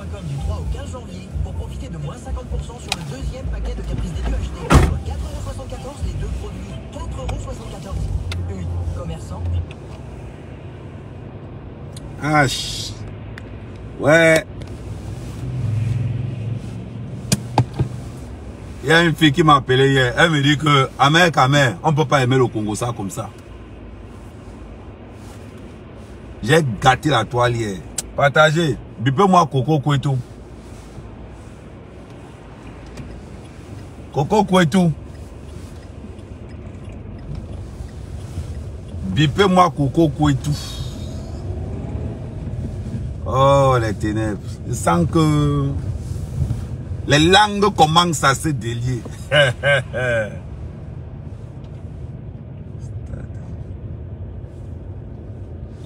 caprice.com du 3 au 15 janvier pour profiter de moins 50% sur le deuxième paquet de caprices des dieux achetés. Soit 4,74 € les deux produits. 4,74 €. Oui, commerçant. Ah, ouais. Il y a une fille qui m'a appelé hier. Elle me dit que, Amer, on ne peut pas aimer le Congo ça comme ça. J'ai gâté la toile hier. Partagez. Bipez-moi Coco Kouetou. Coco Kouetou. Bipez-moi Coco Kouetou. Oh, les ténèbres. Je sens que les langues commencent à se délier.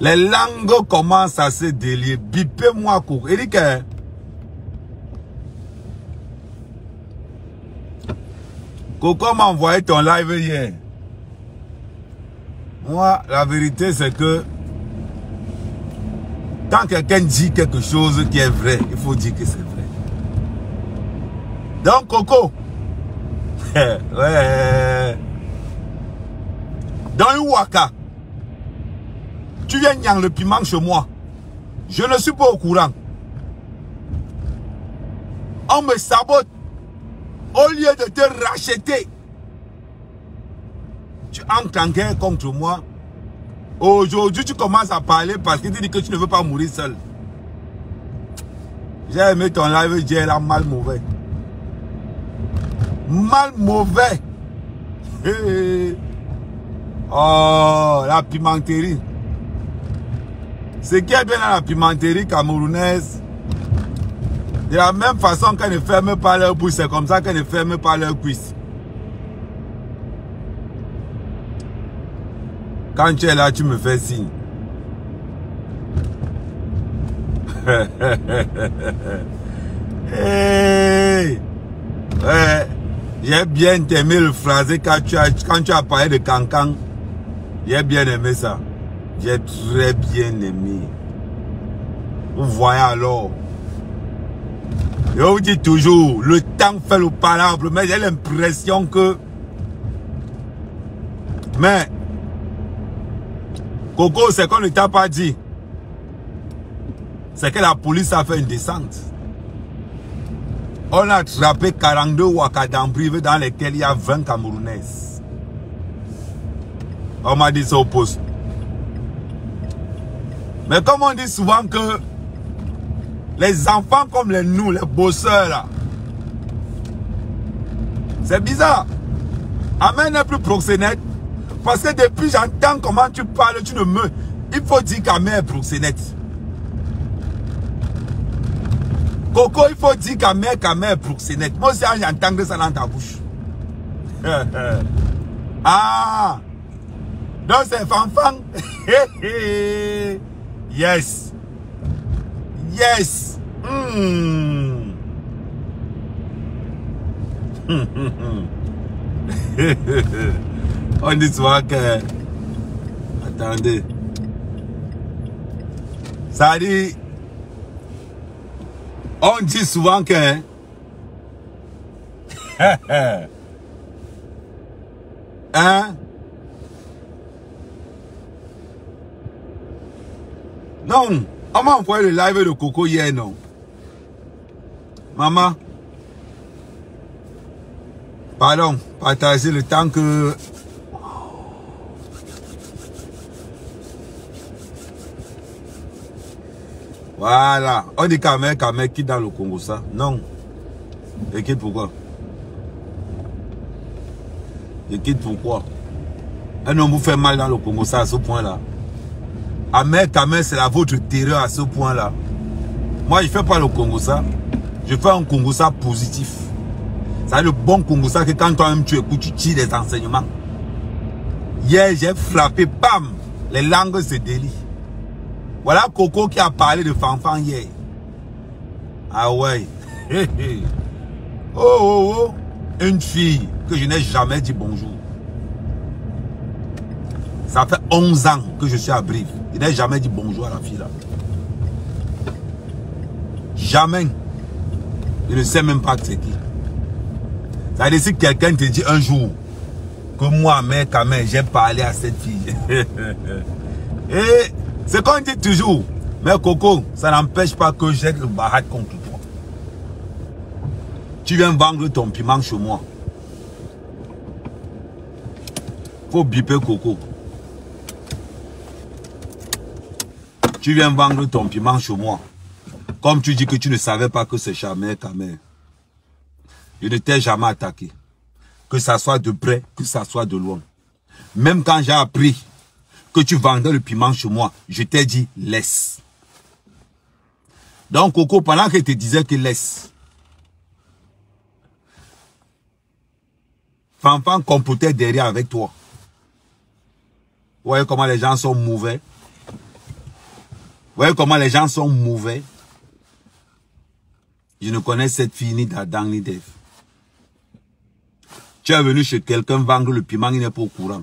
Les langues commencent à se délier. Bipez-moi, Coco. Il dit que Coco m'a envoyé ton live hier. Moi, la vérité, c'est que quand quelqu'un dit quelque chose qui est vrai, il faut dire que c'est vrai. Donc, Coco, ouais. Dans une waka, tu viens nyang le piment chez moi. Je ne suis pas au courant. On me sabote. Au lieu de te racheter, tu entres en guerre contre moi. Aujourd'hui, tu commences à parler parce que tu dis que tu ne veux pas mourir seul. J'ai aimé ton live, j'ai là mal mauvais. Mal mauvais. Oh, la pimenterie. Ce qui est bien dans la pimenterie camerounaise, de la même façon qu'elle ne ferme pas leur bouche, c'est comme ça qu'elle ne ferme pas leur cuisse. Quand tu es là, tu me fais signe. Hey. Ouais. J'ai bien aimé le phrasé quand tu as parlé de Cancan. J'ai bien aimé ça. J'ai très bien aimé. Vous voyez alors. Je vous dis toujours, le temps fait le palabre, mais j'ai l'impression que... Mais... Coco, c'est qu'on ne t'a pas dit. C'est que la police a fait une descente. On a attrapé 42 Wakadam privés dans lesquels il y a 20 Camerounaises. On m'a dit ça au poste. Mais comme on dit souvent que les enfants comme nous, les bosseurs là, c'est bizarre. Amen n'est plus proxénète. Parce que depuis j'entends comment tu parles, tu ne me... Il faut dire qu'Amen est proxénète. Coco, il faut dire qu'Amen est proxénète. Moi aussi j'entends ça dans ta bouche. Ah! Donc c'est fanfan. Yes. Yes. On dit souvent que... Attendez. Ça dit... On dit souvent que... Hein? Non. On m'a envoyé le live de Coco hier, non? Maman. Pardon. Partagez le temps que... Voilà. On dit Kamer qui dans le Congo ça. Non. Et quitte pourquoi? Et quitte pourquoi? Un homme vous fait mal dans le Congo ça à ce point-là. Kamer, c'est la votre terreur à ce point-là. Moi, je ne fais pas le Congo ça. Je fais un Congo ça positif. C'est le bon Congo ça que quand toi-même tu écoutes, tu tires des enseignements. Hier, j'ai frappé, bam! Les langues se délient. Voilà Coco qui a parlé de fanfan hier. Ah ouais. Oh. Une fille que je n'ai jamais dit bonjour. Ça fait 11 ans que je suis à Brive. Je n'ai jamais dit bonjour à la fille là. Jamais. Je ne sais même pas c'est qui. Ça veut dire si quelqu'un te dit un jour que moi, mec, quand même, j'ai parlé à cette fille. Et c'est qu'on dit toujours. Mais Coco, ça n'empêche pas que j'ai le barat contre toi. Tu viens vendre ton piment chez moi. Faut biper Coco. Tu viens vendre ton piment chez moi. Comme tu dis que tu ne savais pas que c'est jamais Kamer. Je ne t'ai jamais attaqué. Que ça soit de près, que ça soit de loin. Même quand j'ai appris que tu vendais le piment chez moi, je t'ai dit laisse. Donc Coco, pendant que te disais que laisse, Fanfan complotait derrière avec toi. Vous voyez comment les gens sont mauvais? Vous voyez comment les gens sont mauvais? Je ne connais cette fille ni d'Adam ni d'Ève. Tu es venu chez quelqu'un vendre le piment, il n'est pas au courant.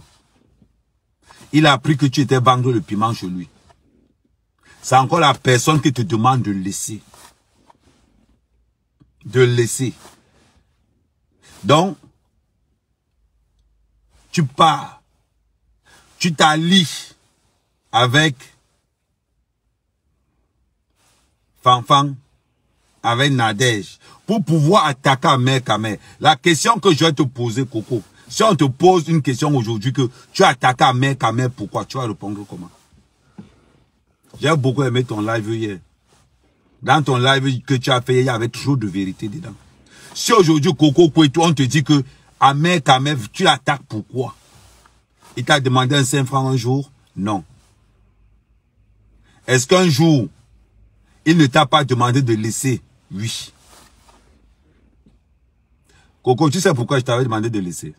Il a appris que tu étais vendre le piment chez lui. C'est encore la personne qui te demande de laisser. De laisser. Donc, tu pars. Tu t'allies avec Fanfan, avec Nadège, pour pouvoir attaquer Amer Kamer. La question que je vais te poser, Coco, si on te pose une question aujourd'hui que tu as attaqué Amer Kamer, pourquoi? Tu vas répondre comment? J'ai beaucoup aimé ton live hier. Dans ton live que tu as fait, il y avait trop de vérité dedans. Si aujourd'hui, Coco Kouetou, on te dit que Amer Kamer, tu l'attaques, pourquoi? Il t'a demandé un 5 francs un jour? Non. Est-ce qu'un jour, il ne t'a pas demandé de laisser? Oui. Coco, tu sais pourquoi je t'avais demandé de laisser?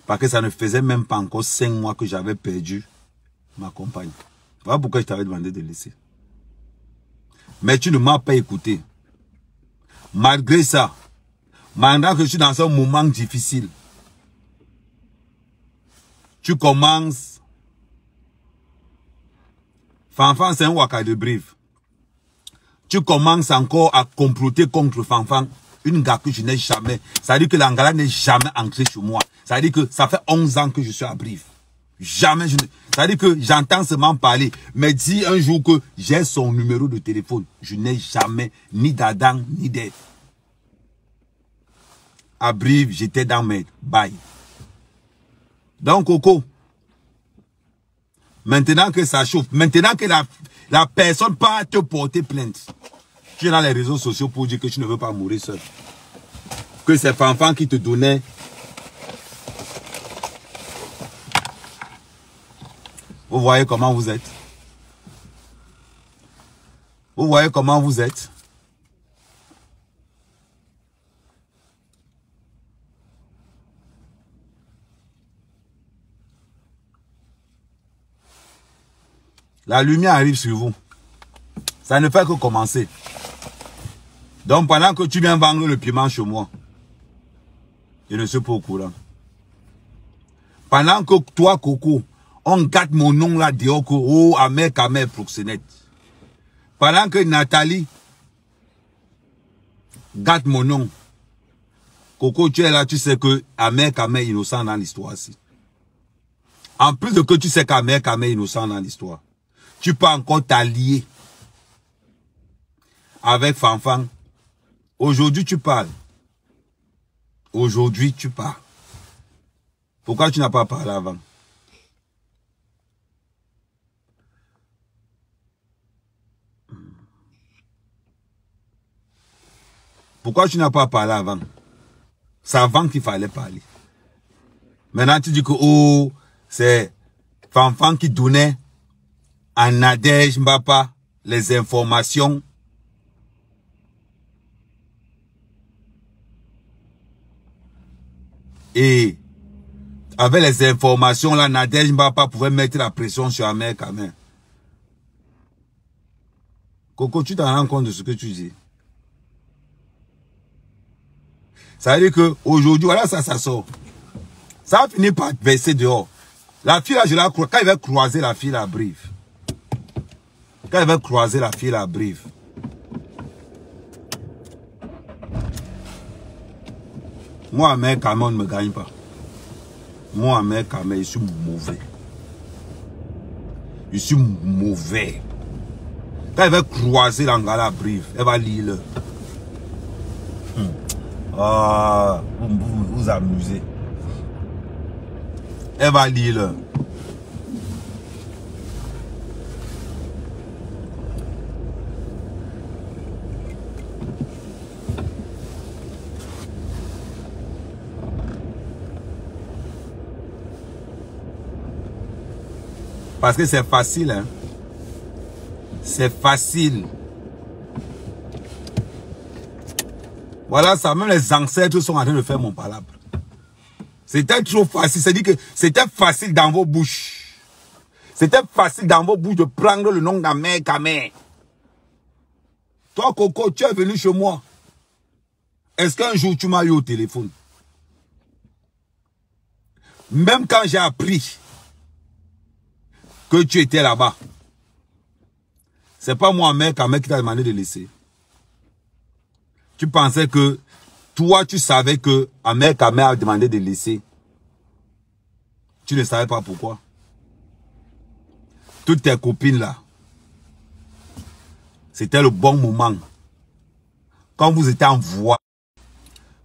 Parce que ça ne faisait même pas encore 5 mois que j'avais perdu ma compagne. Voilà pourquoi je t'avais demandé de laisser. Mais tu ne m'as pas écouté. Malgré ça, maintenant que je suis dans un moment difficile, tu commences. Fanfan, c'est un waka de Brive. Tu commences encore à comploter contre Fanfan. Une gars que je n'ai jamais. Ça veut dire que l'Angala n'est jamais entré chez moi. Ça veut dire que ça fait 11 ans que je suis à Brive. Jamais je ne... Ça veut dire que j'entends seulement parler. Mais dis un jour que j'ai son numéro de téléphone. Je n'ai jamais ni d'Adam ni d'Ève. À Brive, j'étais dans mes bails. Donc, Coco, maintenant que ça chauffe, maintenant que la personne part te porter plainte, tu es dans les réseaux sociaux pour dire que tu ne veux pas mourir seul. Que c'est Fanfan qui te donnait. Vous voyez comment vous êtes? Vous voyez comment vous êtes? La lumière arrive sur vous. Ça ne fait que commencer. Donc pendant que tu viens vendre le piment chez moi, je ne suis pas au courant. Pendant que toi, Coco, on gâte mon nom là dehors, oh, Amer Kamer proxénète. Pendant que Nathalie gâte mon nom, Coco, tu es là, tu sais que Amer Kamer est innocent dans l'histoire aussi. En plus de que tu sais qu'Amer Kamer est innocent dans l'histoire, tu peux encore t'allier avec Fanfan. Aujourd'hui, tu parles. Aujourd'hui, tu parles. Pourquoi tu n'as pas parlé avant? Pourquoi tu n'as pas parlé avant? C'est avant qu'il fallait parler. Maintenant, tu dis que oh, c'est Fanfan qui donnait à Nadège Mbapa les informations. Et avec les informations, là, Nadège Mbapa pouvait mettre la pression sur Amer Kamer. Coco, tu t'en rends compte de ce que tu dis? Ça veut dire que aujourd'hui, voilà, ça sort. Ça a fini par verser dehors. La fille là, je la crois. Quand il va croiser la fille à Brive, Quand il va croiser la fille à Brive. Moi, mec, Kamé, on ne me gagne pas. Moi, mec, Kamé, je suis mauvais. Je suis mauvais. Quand elle va croiser l'Angala à Brive, elle va lire. Ah, vous amusez. Elle va lire. Parce que c'est facile, hein. C'est facile. Voilà ça, même les ancêtres sont en train de faire mon palabre. C'était trop facile, c'est-à-dire que c'était facile dans vos bouches. C'était facile dans vos bouches de prendre le nom d'Amé Kamé. Toi, Coco, tu es venu chez moi. Est-ce qu'un jour tu m'as eu au téléphone? Même quand j'ai appris que tu étais là-bas, c'est pas moi, mec, qui t'a demandé de laisser. Tu pensais que, toi, tu savais que Amé Kamé a demandé de laisser. Tu ne savais pas pourquoi. Toutes tes copines là, c'était le bon moment. Quand vous étiez envoyés,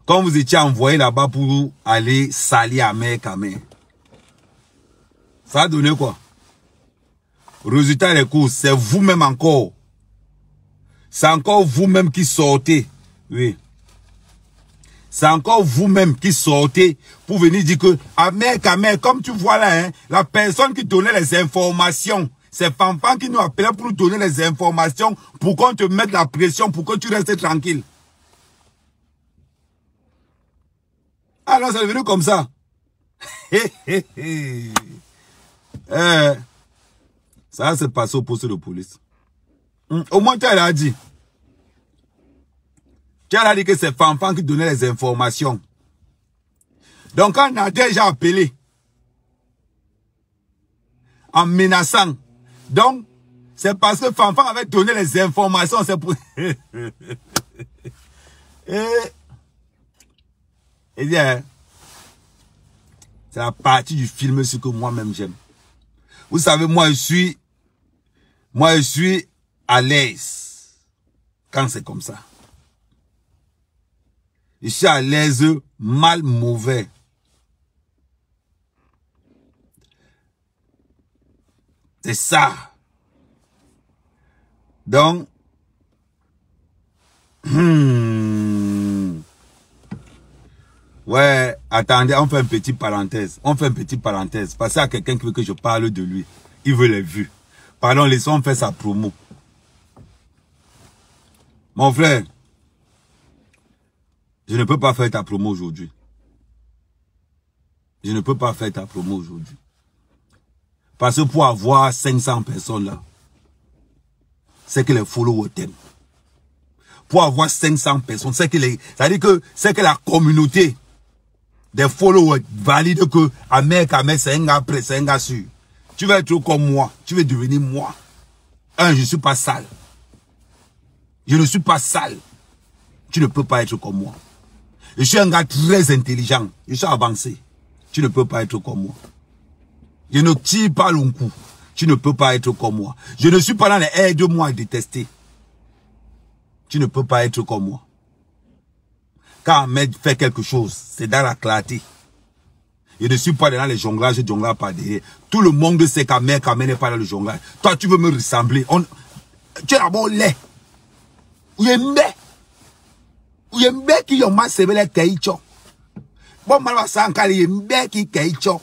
quand vous étiez envoyé là-bas pour aller salir Amé Kamé, ça a donné quoi? Résultat des courses, c'est vous-même encore. C'est encore vous-même qui sortez. Oui. C'est encore vous-même qui sortez pour venir dire que Amé Kamé, comme tu vois là, hein, la personne qui donnait les informations, c'est Fanfan qui nous appelait pour nous donner les informations pour qu'on te mette la pression, pour que tu restes tranquille. Ah non, c'est devenu comme ça. Ça s'est passé au poste de police. Au moins, tu as dit. Tu as dit que c'est Fanfan qui donnait les informations. Donc, on a déjà appelé. En menaçant. Donc, c'est parce que Fanfan avait donné les informations. C'est pour... Et bien, c'est la partie du film ce que moi-même j'aime. Vous savez, moi je suis à l'aise quand c'est comme ça. Je suis à l'aise, mal, mauvais. C'est ça. Donc, ouais, attendez, on fait une petite parenthèse. On fait une petite parenthèse. Parce qu'il y a quelqu'un qui veut que je parle de lui. Il veut les vues. Pardon, laissons faire sa promo. Mon frère, je ne peux pas faire ta promo aujourd'hui. Je ne peux pas faire ta promo aujourd'hui. Parce que pour avoir 500 personnes là, c'est que les followers t'aiment. Pour avoir 500 personnes, c'est que c'est-à-dire que c'est que la communauté des followers valide que Amé Kamé c'est un gars prêt, c'est un gars sûr. Tu vas être comme moi, tu veux devenir moi. Je ne suis pas sale. Je ne suis pas sale. Tu ne peux pas être comme moi. Je suis un gars très intelligent. Je suis avancé. Tu ne peux pas être comme moi. Je ne tire pas le coup. Tu ne peux pas être comme moi. Je ne suis pas dans les aide-moi à détester. Tu ne peux pas être comme moi. Quand Ahmed fait quelque chose, c'est dans la clarté. Je ne suis pas dans les jonglages, je jongle pas derrière. Tout le monde sait qu'Amé Kamé n'est pas dans le jonglage. Toi, tu veux me ressembler. Tu es d'abord laid. Ou est mbé. Ou est mbé qui yon ma sebele keicho. Bon, malwa sa ankali est mbé qui keicho.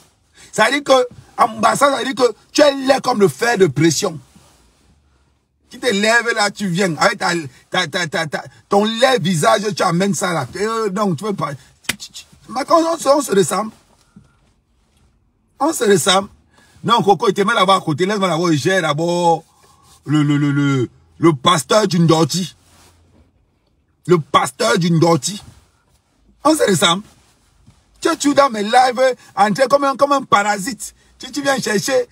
Ça veut dire que, ambassade, ça veut dire que tu es laid comme le fer de pression. Tu te lèves là, tu viens. Avec ton laid visage, tu amènes ça là. Non, tu veux pas. On se ressemble. On se ressemble. Non, Coco, il te met là-bas à côté. Laisse-moi là-bas, il gère d'abord le pasteur d'une dortie. Le pasteur d'une dortie. On se ressemble. Tu es dans mes lives, entré comme un parasite. tu viens chercher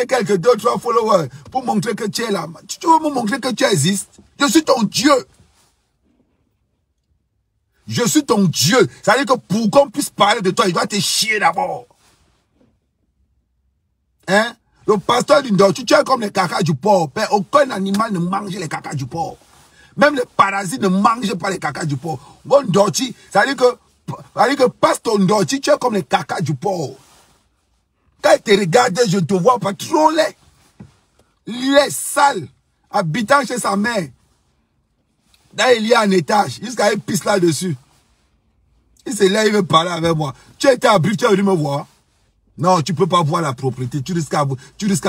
quelques 2-3 followers pour montrer que tu es là. Tu veux me montrer que tu existes? Je suis ton Dieu. Je suis ton Dieu. Ça veut dire que pour qu'on puisse parler de toi, il doit te chier d'abord. Hein? Le pasteur du Ndorti, tu es comme les cacas du porc. Aucun animal ne mange les cacas du porc. Même les parasites ne mangent pas les cacas du porc. Bon Ndorti, ça veut dire que pasteur Ndorti, tu es comme les cacas du porc. Quand il te regarde, je te vois pas trop laid. Il est sale, habitant chez sa mère. Là, il y a un étage, jusqu'à il pisse là-dessus. Il se lève, il veut parler avec moi. Tu as été à Brive, tu es venu me voir. Non, tu ne peux pas voir la propriété. Tu risques à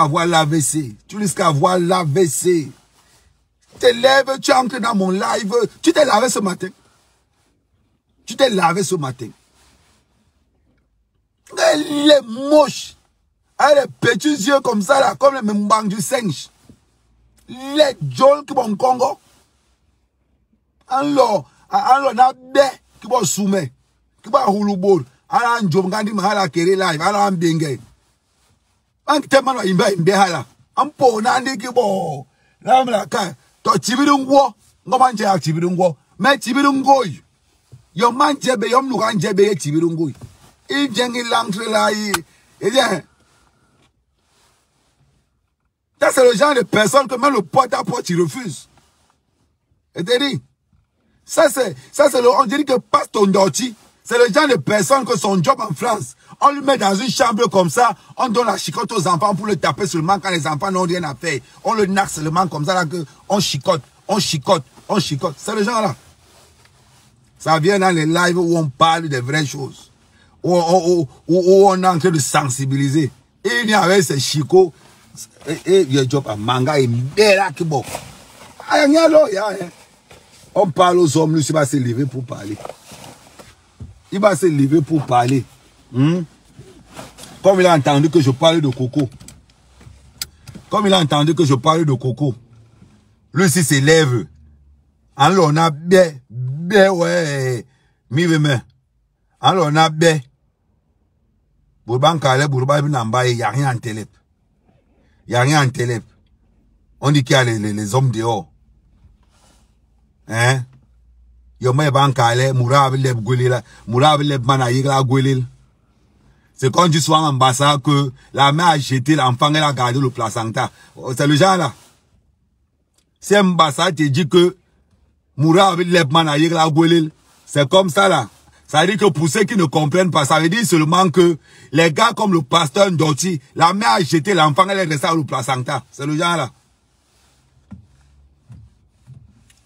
voir l'AVC. Tu risques à voir l'AVC. Tu te lèves, tu entres dans mon live. Tu t'es lavé ce matin. Tu t'es lavé ce matin. Il est moche. Avec les petits yeux comme ça, là, comme les membres du singe. Il est jol qui bon Congo. Alors, na be qui bon soumet. Qui bon houloubor. Ala njom gandi mahala kere live. Ala ambenge. Anki temano imbe hala. Ampo nandi ki bo. Namla ka. To chibirungwo. Ngomanje ya chibirungwo. Me chibirungwoy. Yo manjebe yom luganjebe ye chibirungwoy. Il vient l'entrée là. Ça, c'est le genre de personne que même le porte-à-porte, il refuse. Et t'es dit, ça, c'est on dirait que Pasteur Ndorti, c'est le genre de personne que son job en France, on lui met dans une chambre comme ça, on donne la chicotte aux enfants pour le taper seulement quand les enfants n'ont rien à faire. On le narque seulement comme ça, là, que on chicote. C'est le genre là. Ça vient dans les lives où on parle des vraies choses. Où on est en train de sensibiliser. Et il y avait ces chicots. Et le job à manga et mbela qui bon. On parle aux hommes, lui, il va se lever pour parler. Il va se lever pour parler. Comme il a entendu que je parle de coco. Lui, s'il se lève. Alors, on a bien, ouais, alors, on a bien. Bourban Kaleb, Bourban Namba, il n'y a rien en télé. On dit qu'il y a les hommes dehors. Hein? Yoma Ban Kaleb, Mourab Leb Gwelil, Mourab Leb Manayigla Gwelil. C'est quand tu sois en ambassade que la mère a jeté l'enfant et a gardé le placenta. C'est le genre là. Si l'ambassade te dit que Mourab Leb Manayigla Gwelil, c'est comme ça là. Ça veut dire que pour ceux qui ne comprennent pas, ça veut dire seulement que les gars comme le pasteur Ndorti, la mère a jeté l'enfant, elle est restée au placenta. C'est le genre là.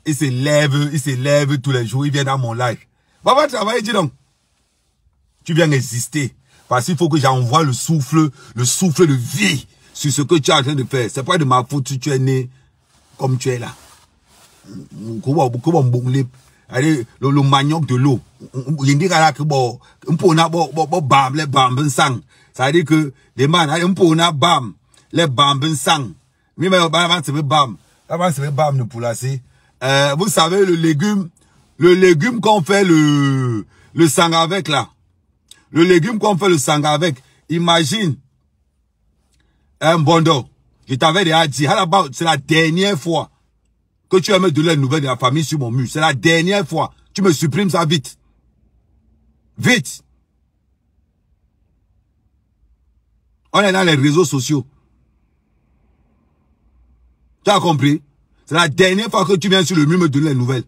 Il se lève tous les jours, il vient dans mon live. Va travailler, dis donc. Tu viens exister. Parce qu'il faut que j'envoie le souffle de vie sur ce que tu es en train de faire. C'est pas de ma faute si tu es né comme tu es là. Allez, le manioc de l'eau. Il dit que bon, ça veut dire que les man, bam, les bam sang. Mais avant c'est bam ne poulasser. Vous savez le légume qu'on fait le sang avec là. Le légume qu'on fait le sang avec. Imagine un bondo. Je t'avais déjà dit, c'est la dernière fois que tu vas me donner une nouvelle de la famille sur mon mur. C'est la dernière fois. Tu me supprimes ça vite. Vite. On est dans les réseaux sociaux. Tu as compris? C'est la dernière fois que tu viens sur le mur me donner les nouvelles.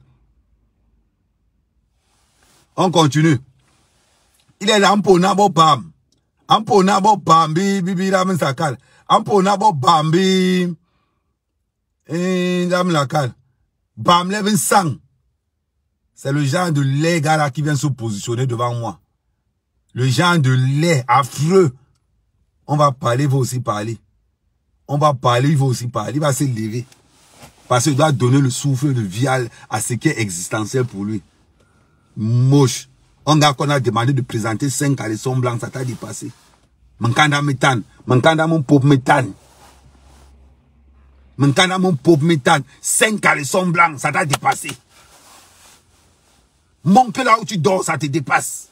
On continue. Il est là, Amponabo Bam. Amponabo Bambi, Bibi Ramen Sakal. Amponabo Bambi. Bam Levin Sang. C'est le genre de lait gars là qui vient se positionner devant moi. Le genre de lait affreux. On va parler, il va aussi parler. On va parler, il va aussi parler. Il va se lever. Parce qu'il doit donner le souffle de vie à ce qui est existentiel pour lui. Moche. Un gars qu'on a demandé de présenter 5 caleçons blancs, ça t'a dépassé. Mankanda méthane. Mankanda mon pauvre méthane. Mankanda mon pauvre méthane. 5 caleçons blancs, ça t'a dépassé. Monte là où tu dors, ça te dépasse.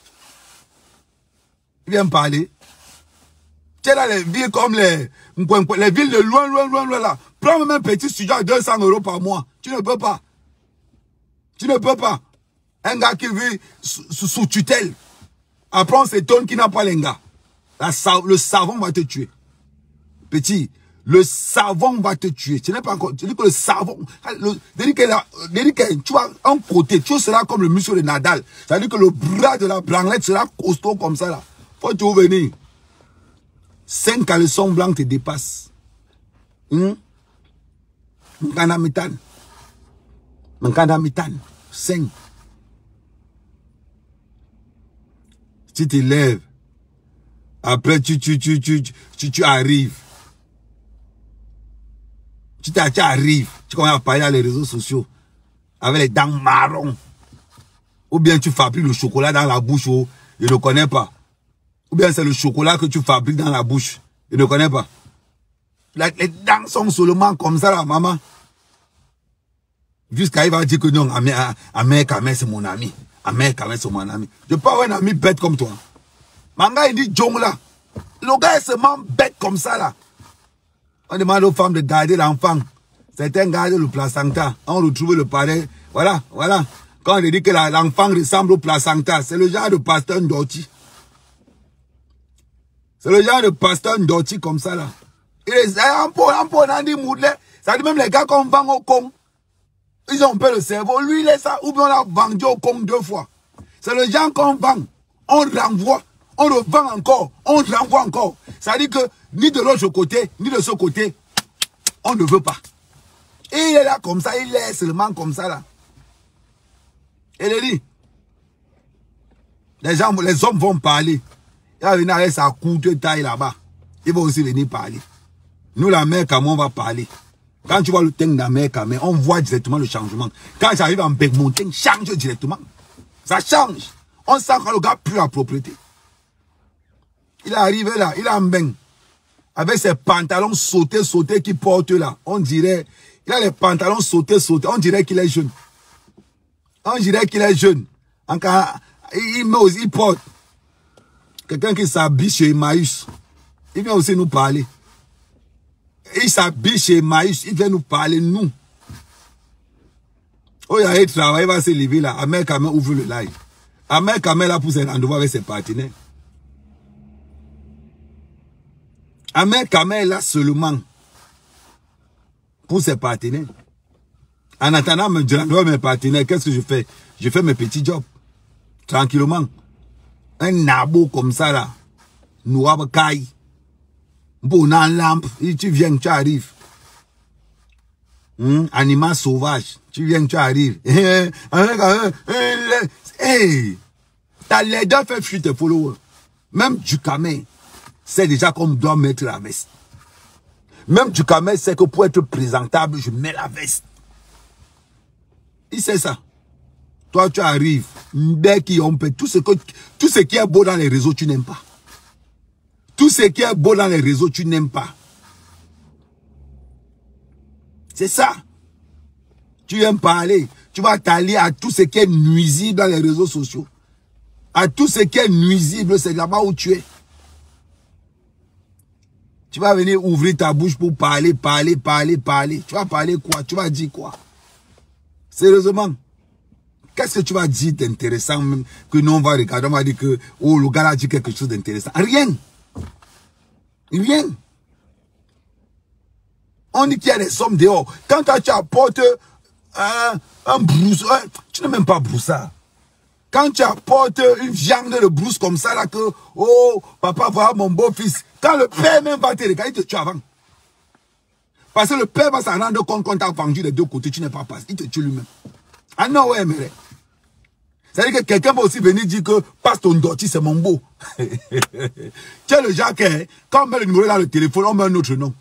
Il vient me parler. Tu es là les villes comme les villes de loin là. Prends même un petit studio à 200 € par mois. Tu ne peux pas. Tu ne peux pas. Un gars qui vit sous tutelle. Après on s'étonne qu'il n'a pas les gars. Le savon va te tuer. Petit, le savon va te tuer. Tu n'es pas encore. Tu dis que le savon. Tu vois, un côté, tu seras comme le muscle de Nadal. C'est-à-dire que le bras de la branlette sera costaud comme ça là. Faut te venir. 5 caleçons blancs te dépassent. M'kandamitan. 5. Tu te lèves. Après, tu arrives. Tu arrives. Tu commences à parler dans les réseaux sociaux. Avec les dents marron. Ou bien tu fabriques le chocolat dans la bouche. Oh, je ne connais pas. Ou bien c'est le chocolat que tu fabriques dans la bouche. Je ne connais pas. Les dents sont seulement comme ça, la maman. Jusqu'à il va dire que non, Amé Kamé, c'est mon ami. Amé Kamé, c'est mon ami. Je peux avoir un ami bête comme toi. Manga, il dit Djong là. Le gars est seulement bête comme ça là. On demande aux femmes de garder l'enfant. Certains gardent le placenta. On retrouve le pareil. Voilà. Quand on dit que l'enfant ressemble au placenta, c'est le genre de pasteur Ndoti. C'est le genre de pasteur Ndoti comme ça là. Ça dit même les gars qu'on vend au con. Ils ont peur le cerveau. Lui, il est ça. Ou bien on l'a vendu au con 2 fois. C'est le genre qu'on vend. On renvoie. On revend encore. On renvoie encore. Ça dit que ni de l'autre côté, ni de ce côté, on ne veut pas. Et il est là comme ça. Il est seulement comme ça là. Et il dit, les hommes vont parler. Il va venir avec sa courte taille là-bas. Il va aussi venir parler. Nous, la mère Kamé, on va parler. Quand tu vois le teint de la mère Kamé, on voit directement le changement. Quand j'arrive en bec, mon teint change directement. Ça change. On sent quand le gars pue la propriété. Il est arrivé là, il est en bain. Avec ses pantalons sautés qu'il porte là. On dirait, il a les pantalons sautés. On dirait qu'il est jeune. Encore, il porte. Quelqu'un qui s'habille chez Emmaüs. Il vient aussi nous parler. Il s'habille chez Emmaüs. Il vient nous parler, nous. Oh, il a travaillé, il va se lever là. Amé Kamé ouvre le live. Amé Kamé là pour ses rendez-vous avec ses partenaires. Amé Kamé est là seulement pour ses partenaires. En attendant, je renvoie mes partenaires. Qu'est-ce que je fais? Je fais mes petits jobs. Tranquillement. Un nabo comme ça là. Noir caille. Bonan lampe. Tu viens, tu arrives. Animal sauvage. Tu viens, tu arrives. Hey. Ta laideur fait fuir tes followers. Même du Kamé sait déjà qu'on doit mettre la veste. Même du Kamé sait que pour être présentable, je mets la veste. Il sait ça. Toi, tu arrives. Tout ce qui est beau dans les réseaux, tu n'aimes pas. Tout ce qui est beau dans les réseaux, tu n'aimes pas. C'est ça. Tu aimes parler. Tu vas t'allier à tout ce qui est nuisible dans les réseaux sociaux. À tout ce qui est nuisible, c'est là-bas où tu es. Tu vas venir ouvrir ta bouche pour parler. Tu vas parler quoi? Tu vas dire quoi? Sérieusement. Qu'est-ce que tu vas dire d'intéressant même que nous on va regarder, on va dire que oh, le gars a dit quelque chose d'intéressant. Rien. On dit qu'il y a des hommes dehors. Quand toi, tu apportes un brousse, tu n'es même pas broussard. Quand tu apportes une viande de brousse comme ça, là, que, oh, papa, voilà mon beau-fils. Quand le père même va te regarder, il te tue avant. Parce que le père va s'en rendre compte quand tu as vendu les deux côtés, tu n'es pas passé. Il te tue lui-même. Ah non, ouais, mais. C'est-à-dire que quelqu'un va aussi venir dire que passe ton Ndoti, c'est mon beau. Tu es le genre que, quand on met le numéro dans le téléphone, on met un autre nom.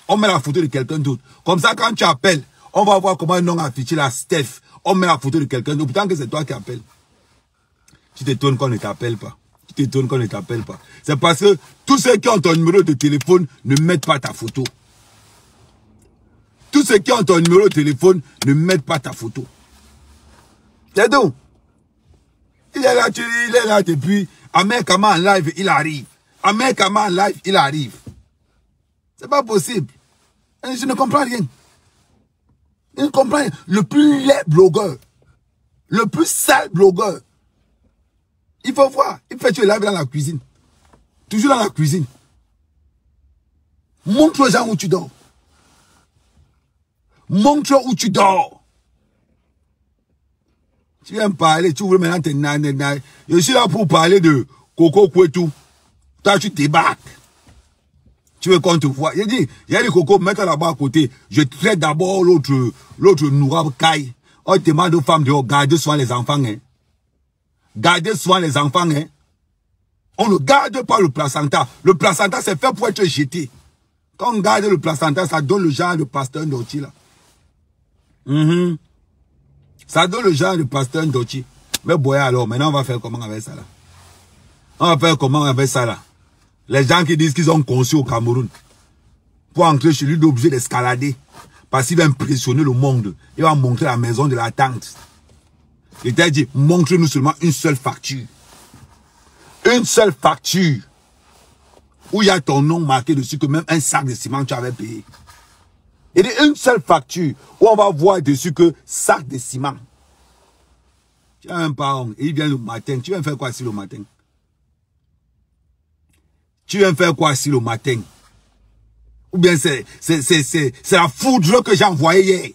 On met la photo de quelqu'un d'autre. Comme ça, quand tu appelles, on va voir comment un nom affiché là, Steph. On met la photo de quelqu'un d'autre. Pourtant que c'est toi qui appelles. Tu t'étonnes qu'on ne t'appelle pas. C'est parce que tous ceux qui ont ton numéro de téléphone ne mettent pas ta photo. Tous ceux qui ont ton numéro de téléphone ne mettent pas ta photo. C'est tout. Il est là depuis, Amé Kamé en live, il arrive. Ahmed Kama en live, il arrive. C'est pas possible. Je ne comprends rien. Je ne comprends rien. Le plus laid blogueur, le plus sale blogueur, il faut voir. Il fait tuer live dans la cuisine. Toujours dans la cuisine. Montre aux gens où tu dors. Montre où tu dors. Tu viens me parler, tu veux maintenant te... Je suis là pour parler de Coco Kwetu. Toi, tu débarques. Tu veux qu'on te voie. J'ai dit, il y a des Coco, mets-toi là-bas à côté. Je traite d'abord l'autre Nourab Kai. On demande aux femmes de garder soin les enfants. Hein. Gardez soin les enfants. Hein. On ne garde pas le placenta. Le placenta, c'est fait pour être jeté. Quand on garde le placenta, ça donne le genre de pasteur Ndoti là. Ça donne le genre de pasteur Ndoti. Mais boy, alors, maintenant on va faire comment avec ça là? On va faire comment avec ça là? Les gens qui disent qu'ils ont conçu au Cameroun. Pour entrer chez lui, il est obligé d'escalader. Parce qu'il va impressionner le monde. Il va montrer la maison de la tante. Il t'a dit, montre-nous seulement une seule facture. Une seule facture. Où il y a ton nom marqué dessus que même un sac de ciment tu avais payé. Il dit une seule facture où on va voir dessus que sac de ciment. Tu as un parent et il vient le matin. Tu viens faire quoi si le matin? Tu viens faire quoi si le matin? Ou bien c'est la foudre que j'ai envoyée hier.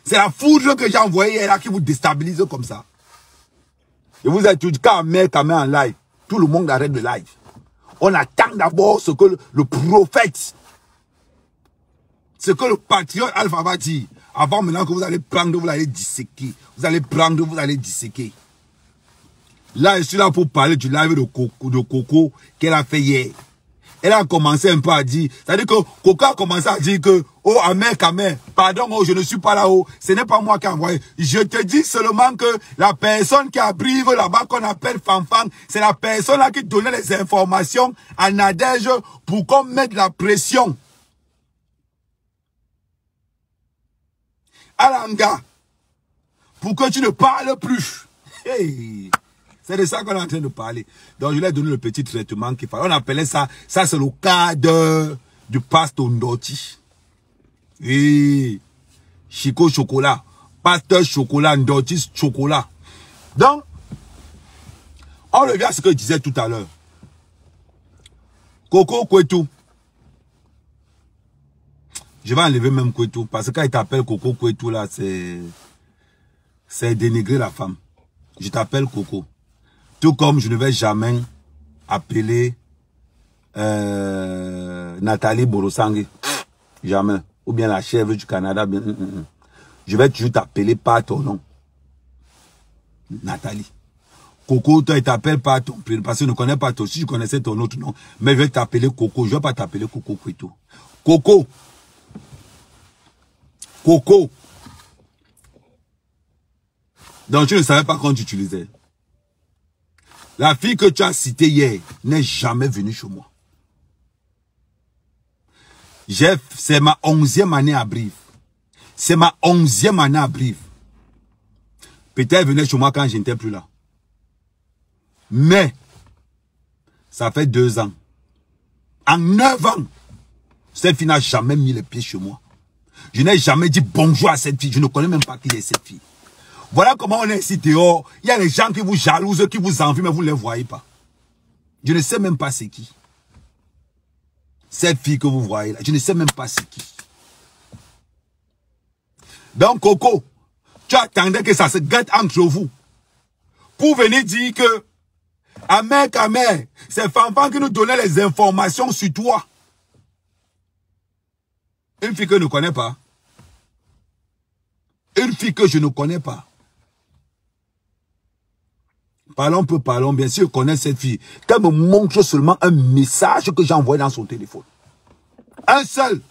C'est la foudre que j'ai envoyée hier là qui vous déstabilise comme ça. Et vous êtes tout quand mec en live. Tout le monde arrête le live. On attend d'abord ce que le prophète, ce que le patriote Alpha va dire. Avant maintenant que vous allez prendre, vous allez disséquer. Vous allez prendre, vous allez disséquer. Là, je suis là pour parler du live de Coco qu'elle a fait hier. Elle a commencé un peu à dire, c'est-à-dire que Coco a commencé à dire que, oh, Ahmed Kama, pardon, oh, je ne suis pas là-haut, ce n'est pas moi qui ai envoyé. Je te dis seulement que la personne qui abrive là-bas, qu'on appelle Fanfan, c'est la personne là qui donnait les informations à Nadège pour qu'on mette la pression. Alanga, pour que tu ne parles plus. Hey. C'est de ça qu'on est en train de parler. Donc, je lui ai donné le petit traitement qu'il fallait. On appelait ça, c'est le cas du pasteur Ndoti. Oui. Chico Chocolat. Pasteur Chocolat, Ndoti Chocolat. Donc, on revient à ce que je disais tout à l'heure. Coco Kwetu. Je vais enlever même Kwetu. Parce que quand il t'appelle Coco Kwetu, là, c'est dénigrer la femme. Je t'appelle Coco. Tout comme je ne vais jamais appeler Nathalie Borosangé. Jamais. Ou bien la chèvre du Canada. Bien, Je vais toujours t'appeler par ton nom. Nathalie. Coco, toi, il t'appelle par ton prénom. Parce que je ne connais pas toi. Si je connaissais ton autre nom. Mais je vais t'appeler Coco. Je ne vais pas t'appeler Coco Kwetu. Coco. Coco. Donc, tu ne savais pas quand tu utilisais. La fille que tu as citée hier n'est jamais venue chez moi. C'est ma 11e année à Brive. C'est ma 11e année à Brive. Peut-être elle venait chez moi quand je n'étais plus là. Mais, ça fait 2 ans. En 9 ans, cette fille n'a jamais mis les pieds chez moi. Je n'ai jamais dit bonjour à cette fille. Je ne connais même pas qui est cette fille. Voilà comment on est ici dehors. Il y a des gens qui vous jalousent, qui vous envient, mais vous ne les voyez pas. Je ne sais même pas c'est qui. Cette fille que vous voyez là, je ne sais même pas c'est qui. Donc Coco, tu attendais que ça se gâte entre vous. Pour venir dire que Ahmed Kama, c'est Fanfan qui nous donnait les informations sur toi. Une fille que je ne connais pas. Une fille que je ne connais pas. Parlons peu, parlons bien. Si je connais cette fille, qu'elle me montre seulement un message que j'ai envoyé dans son téléphone. Un seul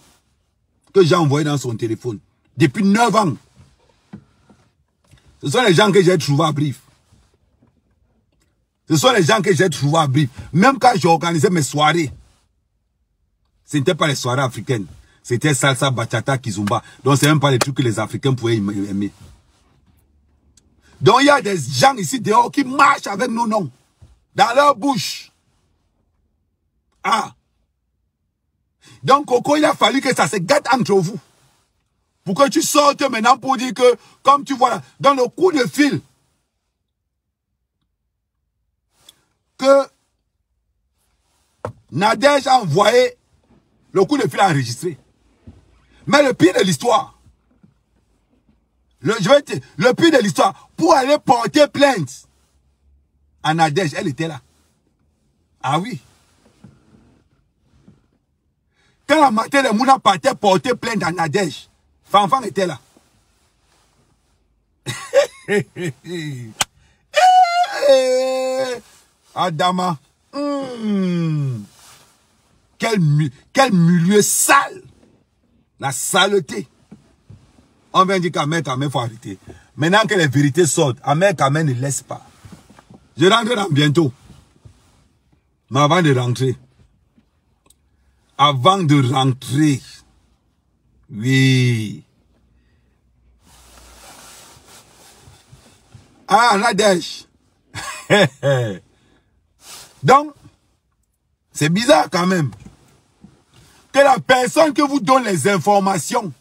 que j'ai envoyé dans son téléphone. Depuis 9 ans. Ce sont les gens que j'ai trouvés à Brive. Ce sont les gens que j'ai trouvés à Brive. Même quand j'ai organisé mes soirées. Ce n'était pas les soirées africaines. C'était salsa, bachata, kizumba. Donc c'est même pas les trucs que les Africains pouvaient aimer. Donc il y a des gens ici dehors qui marchent avec nos noms. Dans leur bouche. Ah. Donc, Coco, il a fallu que ça se gâte entre vous. Pour que tu sortes maintenant pour dire que, comme tu vois, dans le coup de fil, que Nadège a envoyé le coup de fil enregistré. Mais le pire de l'histoire, le pire de l'histoire, pour aller porter plainte à Nadège, elle était là. Ah oui. Quand la matin, les Mouna partait porter plainte à Nadège, Fanfan était là. Adama. Quel milieu sale. La saleté. On vient dire qu'Ahmed Kamel faut arrêter. Maintenant que les vérités sortent, Ahmed Kamel ne laisse pas. Je rentre dans bientôt. Mais avant de rentrer, oui. Ah, Nadège. Donc, c'est bizarre quand même que la personne que vous donne les informations,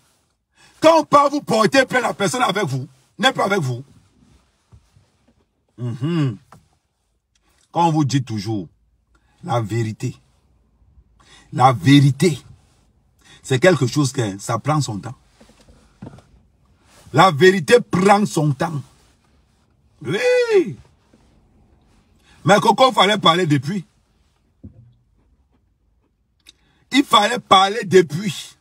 quand on part vous porter plainte, la personne avec vous, n'est pas avec vous. Quand on vous dit toujours la vérité, c'est quelque chose que ça prend son temps. La vérité prend son temps. Oui. Mais Coco, il fallait parler depuis. Il fallait parler depuis.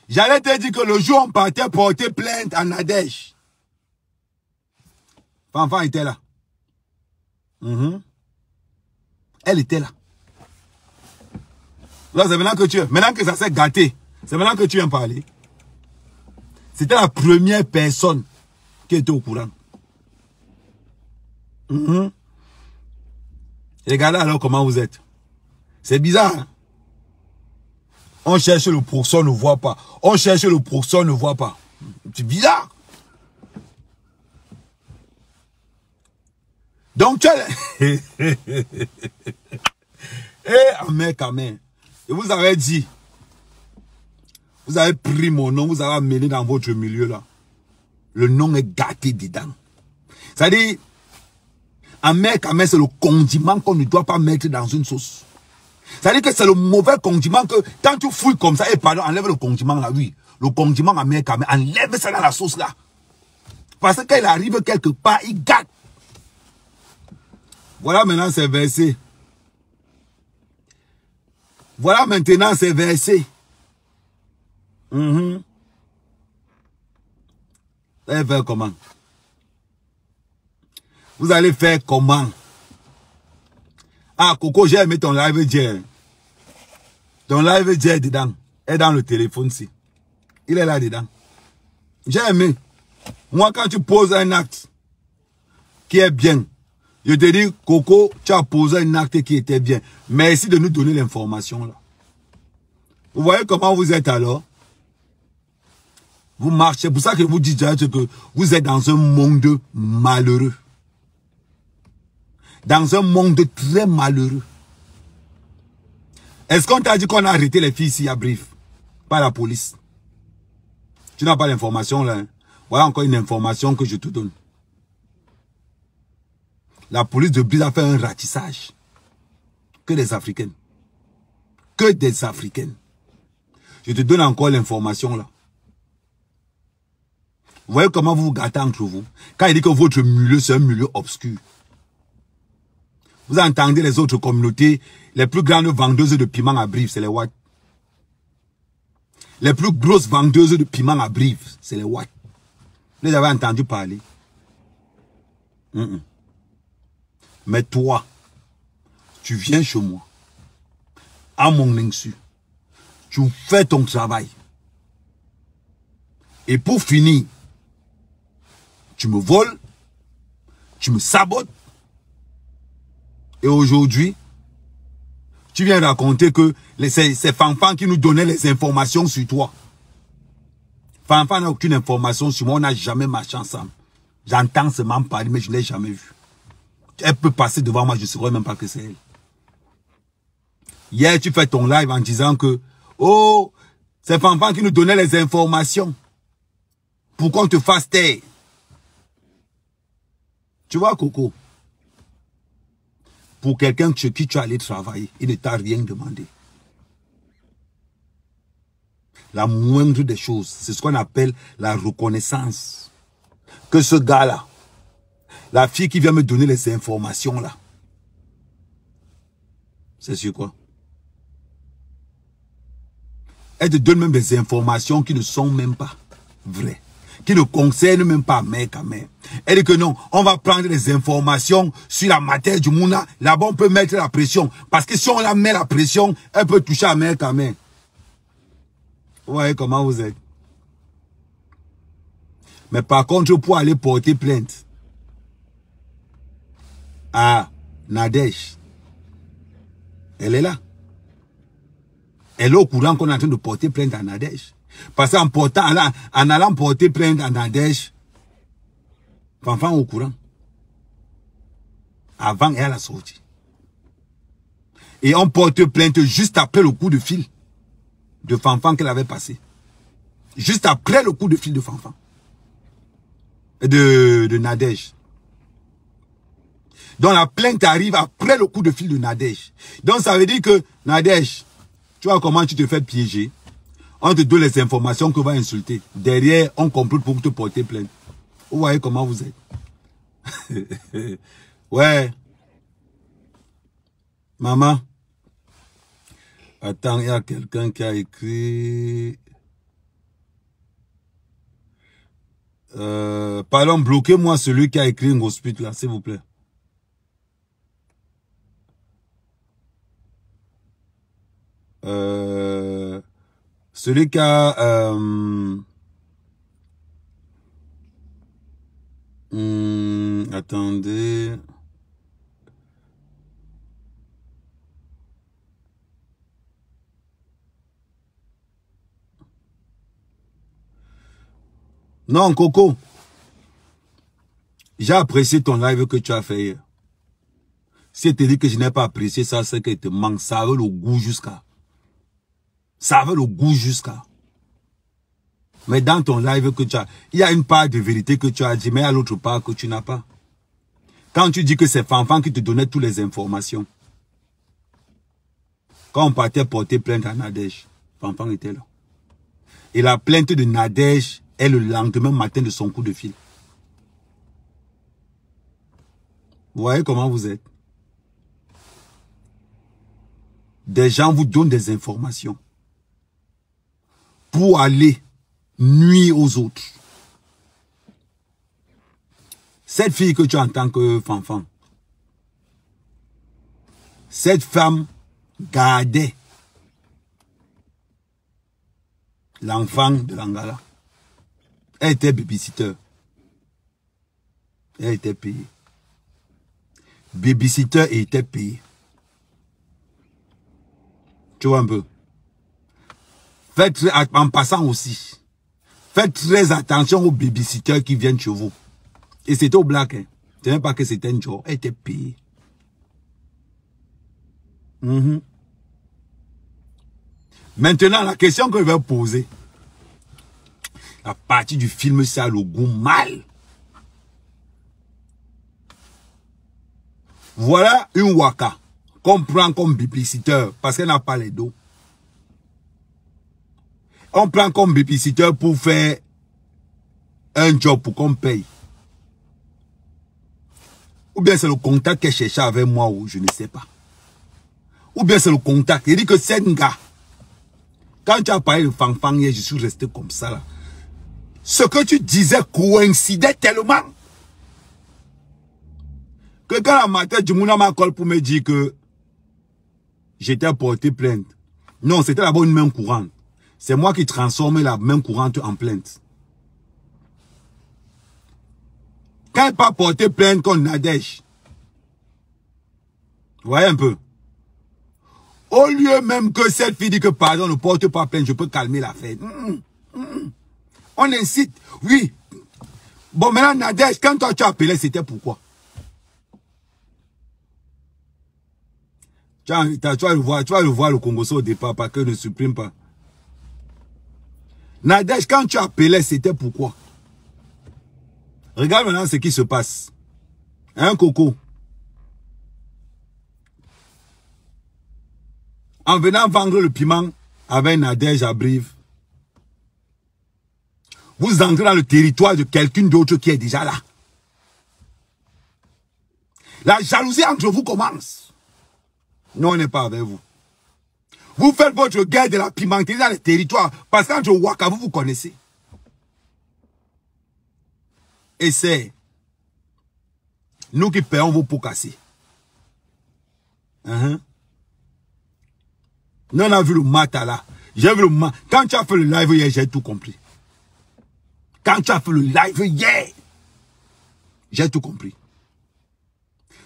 J'allais te dire que le jour où on partait porter plainte à Nadège, Fanfan était là. Elle était là. Là, c'est maintenant que ça s'est gâté. C'est maintenant que tu viens parler. C'était la première personne qui était au courant. Regardez alors comment vous êtes. C'est bizarre. Hein? On cherche le pourcent, on ne voit pas. On cherche le pourcent, on ne voit pas. C'est bizarre. Donc tu as... Ahmed Kamel. Et vous avez dit, vous avez pris mon nom, vous avez amené dans votre milieu là. Le nom est gâté dedans. C'est-à-dire, Ahmed Kamel, c'est le condiment qu'on ne doit pas mettre dans une sauce. C'est-à-dire que c'est le mauvais condiment que, quand tu fouilles comme ça, et pardon, enlève le condiment là, oui. Le condiment Ahmed Kamel, enlève ça dans la sauce là. Parce que quand il arrive quelque part, il gâte. Voilà maintenant c'est versé. Voilà maintenant c'est versé. Vous allez faire comment? Vous allez faire comment? Ah, Coco, j'ai aimé ton live jet. Ton live jet dedans. Est dans le téléphone ici. Il est là dedans. J'ai aimé. Moi, quand tu poses un acte qui est bien, je te dis, Coco, tu as posé un acte qui était bien. Merci de nous donner l'information là. Vous voyez comment vous êtes alors? Vous marchez. C'est pour ça que vous dites que vous êtes dans un monde malheureux. Dans un monde très malheureux. Est-ce qu'on t'a dit qu'on a arrêté les filles ici à Brive? Par la police. Tu n'as pas l'information là. Hein? Voilà encore une information que je te donne. La police de Brive a fait un ratissage. Que des Africaines. Que des Africaines. Je te donne encore l'information là. Vous voyez comment vous vous gâtez entre vous. Quand il dit que votre milieu, c'est un milieu obscur. Vous entendez les autres communautés, les plus grandes vendeuses de piment à Brive, c'est les Wat. Les plus grosses vendeuses de piment à Brive, c'est les Wat. Vous les avez entendu parler. Mais toi, tu viens chez moi, à mon insu, tu fais ton travail. Et pour finir, tu me voles, tu me sabotes. Et aujourd'hui, tu viens raconter que c'est Fanfan qui nous donnait les informations sur toi. Fanfan n'a aucune information sur moi, on n'a jamais marché ensemble. J'entends seulement parler, mais je ne l'ai jamais vu. Elle peut passer devant moi, je ne saurais même pas que c'est elle. Hier, tu fais ton live en disant que, oh, c'est Fanfan qui nous donnait les informations pour qu'on te fasse taire. Tu vois, Coco, pour quelqu'un chez qui tu es allé travailler, il ne t'a rien demandé. La moindre des choses, c'est ce qu'on appelle la reconnaissance. Que ce gars-là, la fille qui vient me donner les informations là, c'est sur quoi? Elle te donne même des informations qui ne sont même pas vraies, qui ne concernent même pas mec à mec. Elle dit que non, on va prendre les informations sur la matière du Mouna, là-bas on peut mettre la pression. Parce que si on la met la pression, elle peut toucher à mec à mec. Vous voyez comment vous êtes. Mais par contre, pour aller porter plainte à Nadège, elle est là. Elle est au courant qu'on est en train de porter plainte à Nadège. Parce qu'en allant porter plainte à Nadège, Fanfan est au courant. Avant elle a sorti. Et on porte plainte juste après le coup de fil de Fanfan qu'elle avait passé. Juste après le coup de fil de Fanfan. De Nadège. Donc la plainte arrive après le coup de fil de Nadège. Donc ça veut dire que Nadège, tu vois comment tu te fais piéger. On te donne les informations qu'on va insulter. Derrière, on complète pour te porter plainte. Vous voyez comment vous êtes. Ouais. Maman. Attends, il y a quelqu'un qui a écrit... pardon, bloquez-moi celui qui a écrit un hospital là, s'il vous plaît. Celui qui a... attendez... Non, Coco. J'ai apprécié ton live que tu as fait hier. Si tu te dis que je n'ai pas apprécié ça, c'est que te manque. Ça avait le goût jusqu'à. Ça avait le goût jusqu'à. Mais dans ton live que tu as, il y a une part de vérité que tu as dit, mais à l'autre part que tu n'as pas. Quand tu dis que c'est Fanfan qui te donnait toutes les informations. Quand on partait porter plainte à Nadège, Fanfan était là. Et la plainte de Nadège est le lendemain matin de son coup de fil. Vous voyez comment vous êtes? Des gens vous donnent des informations pour aller nuire aux autres. Cette fille que tu entends que Fanfan, cette femme gardait l'enfant de l'Angala. Elle était babysitter. Elle était payée. Babysitter était payée. Tu vois un peu. Faites, en passant aussi, faites très attention aux babysitters qui viennent chez vous. Et c'était au black. Hein. Ce n'est pas que c'était un job. Elle était payée. Maintenant, la question que je vais poser. La partie du film, ça a le goût mal. Voilà une waka qu'on prend comme babysitter parce qu'elle n'a pas les dos. On prend comme babysitter pour faire un job pour qu'on paye. Ou bien c'est le contact qu'elle cherchait avec moi ou je ne sais pas. Ou bien c'est le contact. Il dit que c'est un gars. Quand tu as parlé de Fanfan hier, je suis resté comme ça là. Ce que tu disais coïncidait tellement que quand la matin du Mouna m'a collé pour me dire que j'étais porté plainte. Non, c'était d'abord une main courante. C'est moi qui transformais la main courante en plainte. Quand elle pas porté plainte contre Nadège, vous voyez un peu. Au lieu même que cette fille dit que pardon, ne porte pas plainte, je peux calmer l'affaire. On incite, oui. Bon, maintenant, Nadège, quand toi tu as appelé, c'était pourquoi? Tu vas le voir le Congo au départ, parce que ne supprime pas. Nadège, quand tu appelais, c'était pourquoi? Regarde maintenant ce qui se passe. Hein, Coco? En venant vendre le piment avec Nadège à Brive, vous entrez dans le territoire de quelqu'un d'autre qui est déjà là. La jalousie entre vous commence. Non, on n'est pas avec vous. Vous faites votre guerre de la pimenterie dans le territoire parce qu'entre Ouaka, vous connaissez. Et c'est nous qui payons vos pots cassés. Nous, on a vu le matin là. J'ai vu le matin. Quand tu as fait le live hier, j'ai tout compris. Quand tu as fait le live hier, j'ai tout compris.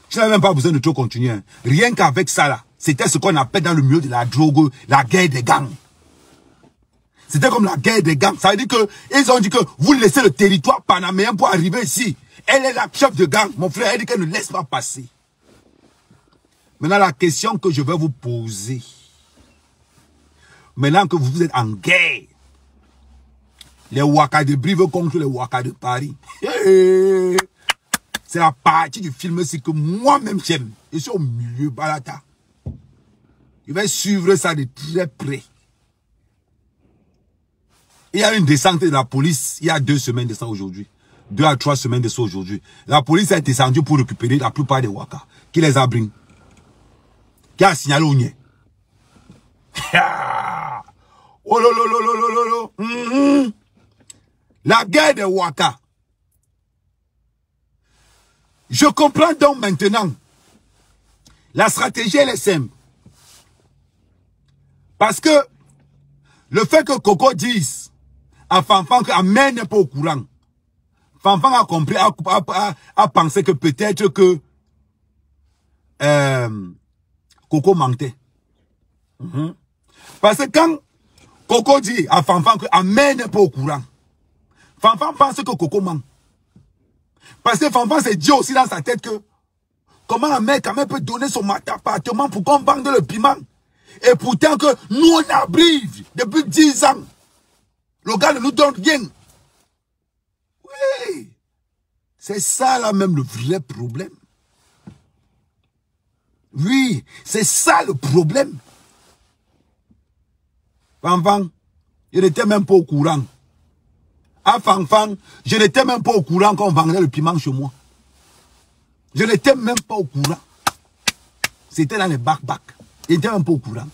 Tu n'avais même pas besoin de trop continuer. Hein. Rien qu'avec ça là, c'était ce qu'on appelle dans le milieu de la drogue, la guerre des gangs. C'était comme la guerre des gangs. Ça veut dire que ils ont dit que vous laissez le territoire panaméen pour arriver ici. Elle est la chef de gang. Mon frère, elle dit qu'elle ne laisse pas passer. Maintenant, la question que je vais vous poser. Maintenant que vous êtes en guerre. Les Ouaka de Brive contre les Ouaka de Paris. C'est la partie du film aussi que moi-même j'aime. Je suis au milieu, Balata. Je vais suivre ça de très près. Il y a une descente de la police, il y a 2 semaines de ça aujourd'hui. 2 à 3 semaines de ça aujourd'hui. La police est descendue pour récupérer la plupart des Ouaka. Qui les a pris? Qui a signalé au Nier? Oh lolo. La guerre des Ouaka. Je comprends donc maintenant. La stratégie, elle est simple. Parce que le fait que Coco dise à Fanfan qu'Amen n'est pas au courant. Fanfan a compris, a pensé que peut-être que Coco mentait. Parce que quand Coco dit à Fanfan qu'Amen n'est pas au courant, Fanfan pense que Coco ment. Parce que Fanfan s'est dit aussi dans sa tête que comment un mec quand même peut donner son appartement pour qu'on vende le piment. Et pourtant que nous on abrive depuis 10 ans. Le gars ne nous donne rien. Oui. C'est ça là même le vrai problème. Oui, c'est ça le problème. Fanfan, je n'étais même pas au courant. À Fanfan, je n'étais même pas au courant qu'on vendait le piment chez moi. Je n'étais même pas au courant. C'était dans les back-back. Je n'étais même pas au courant.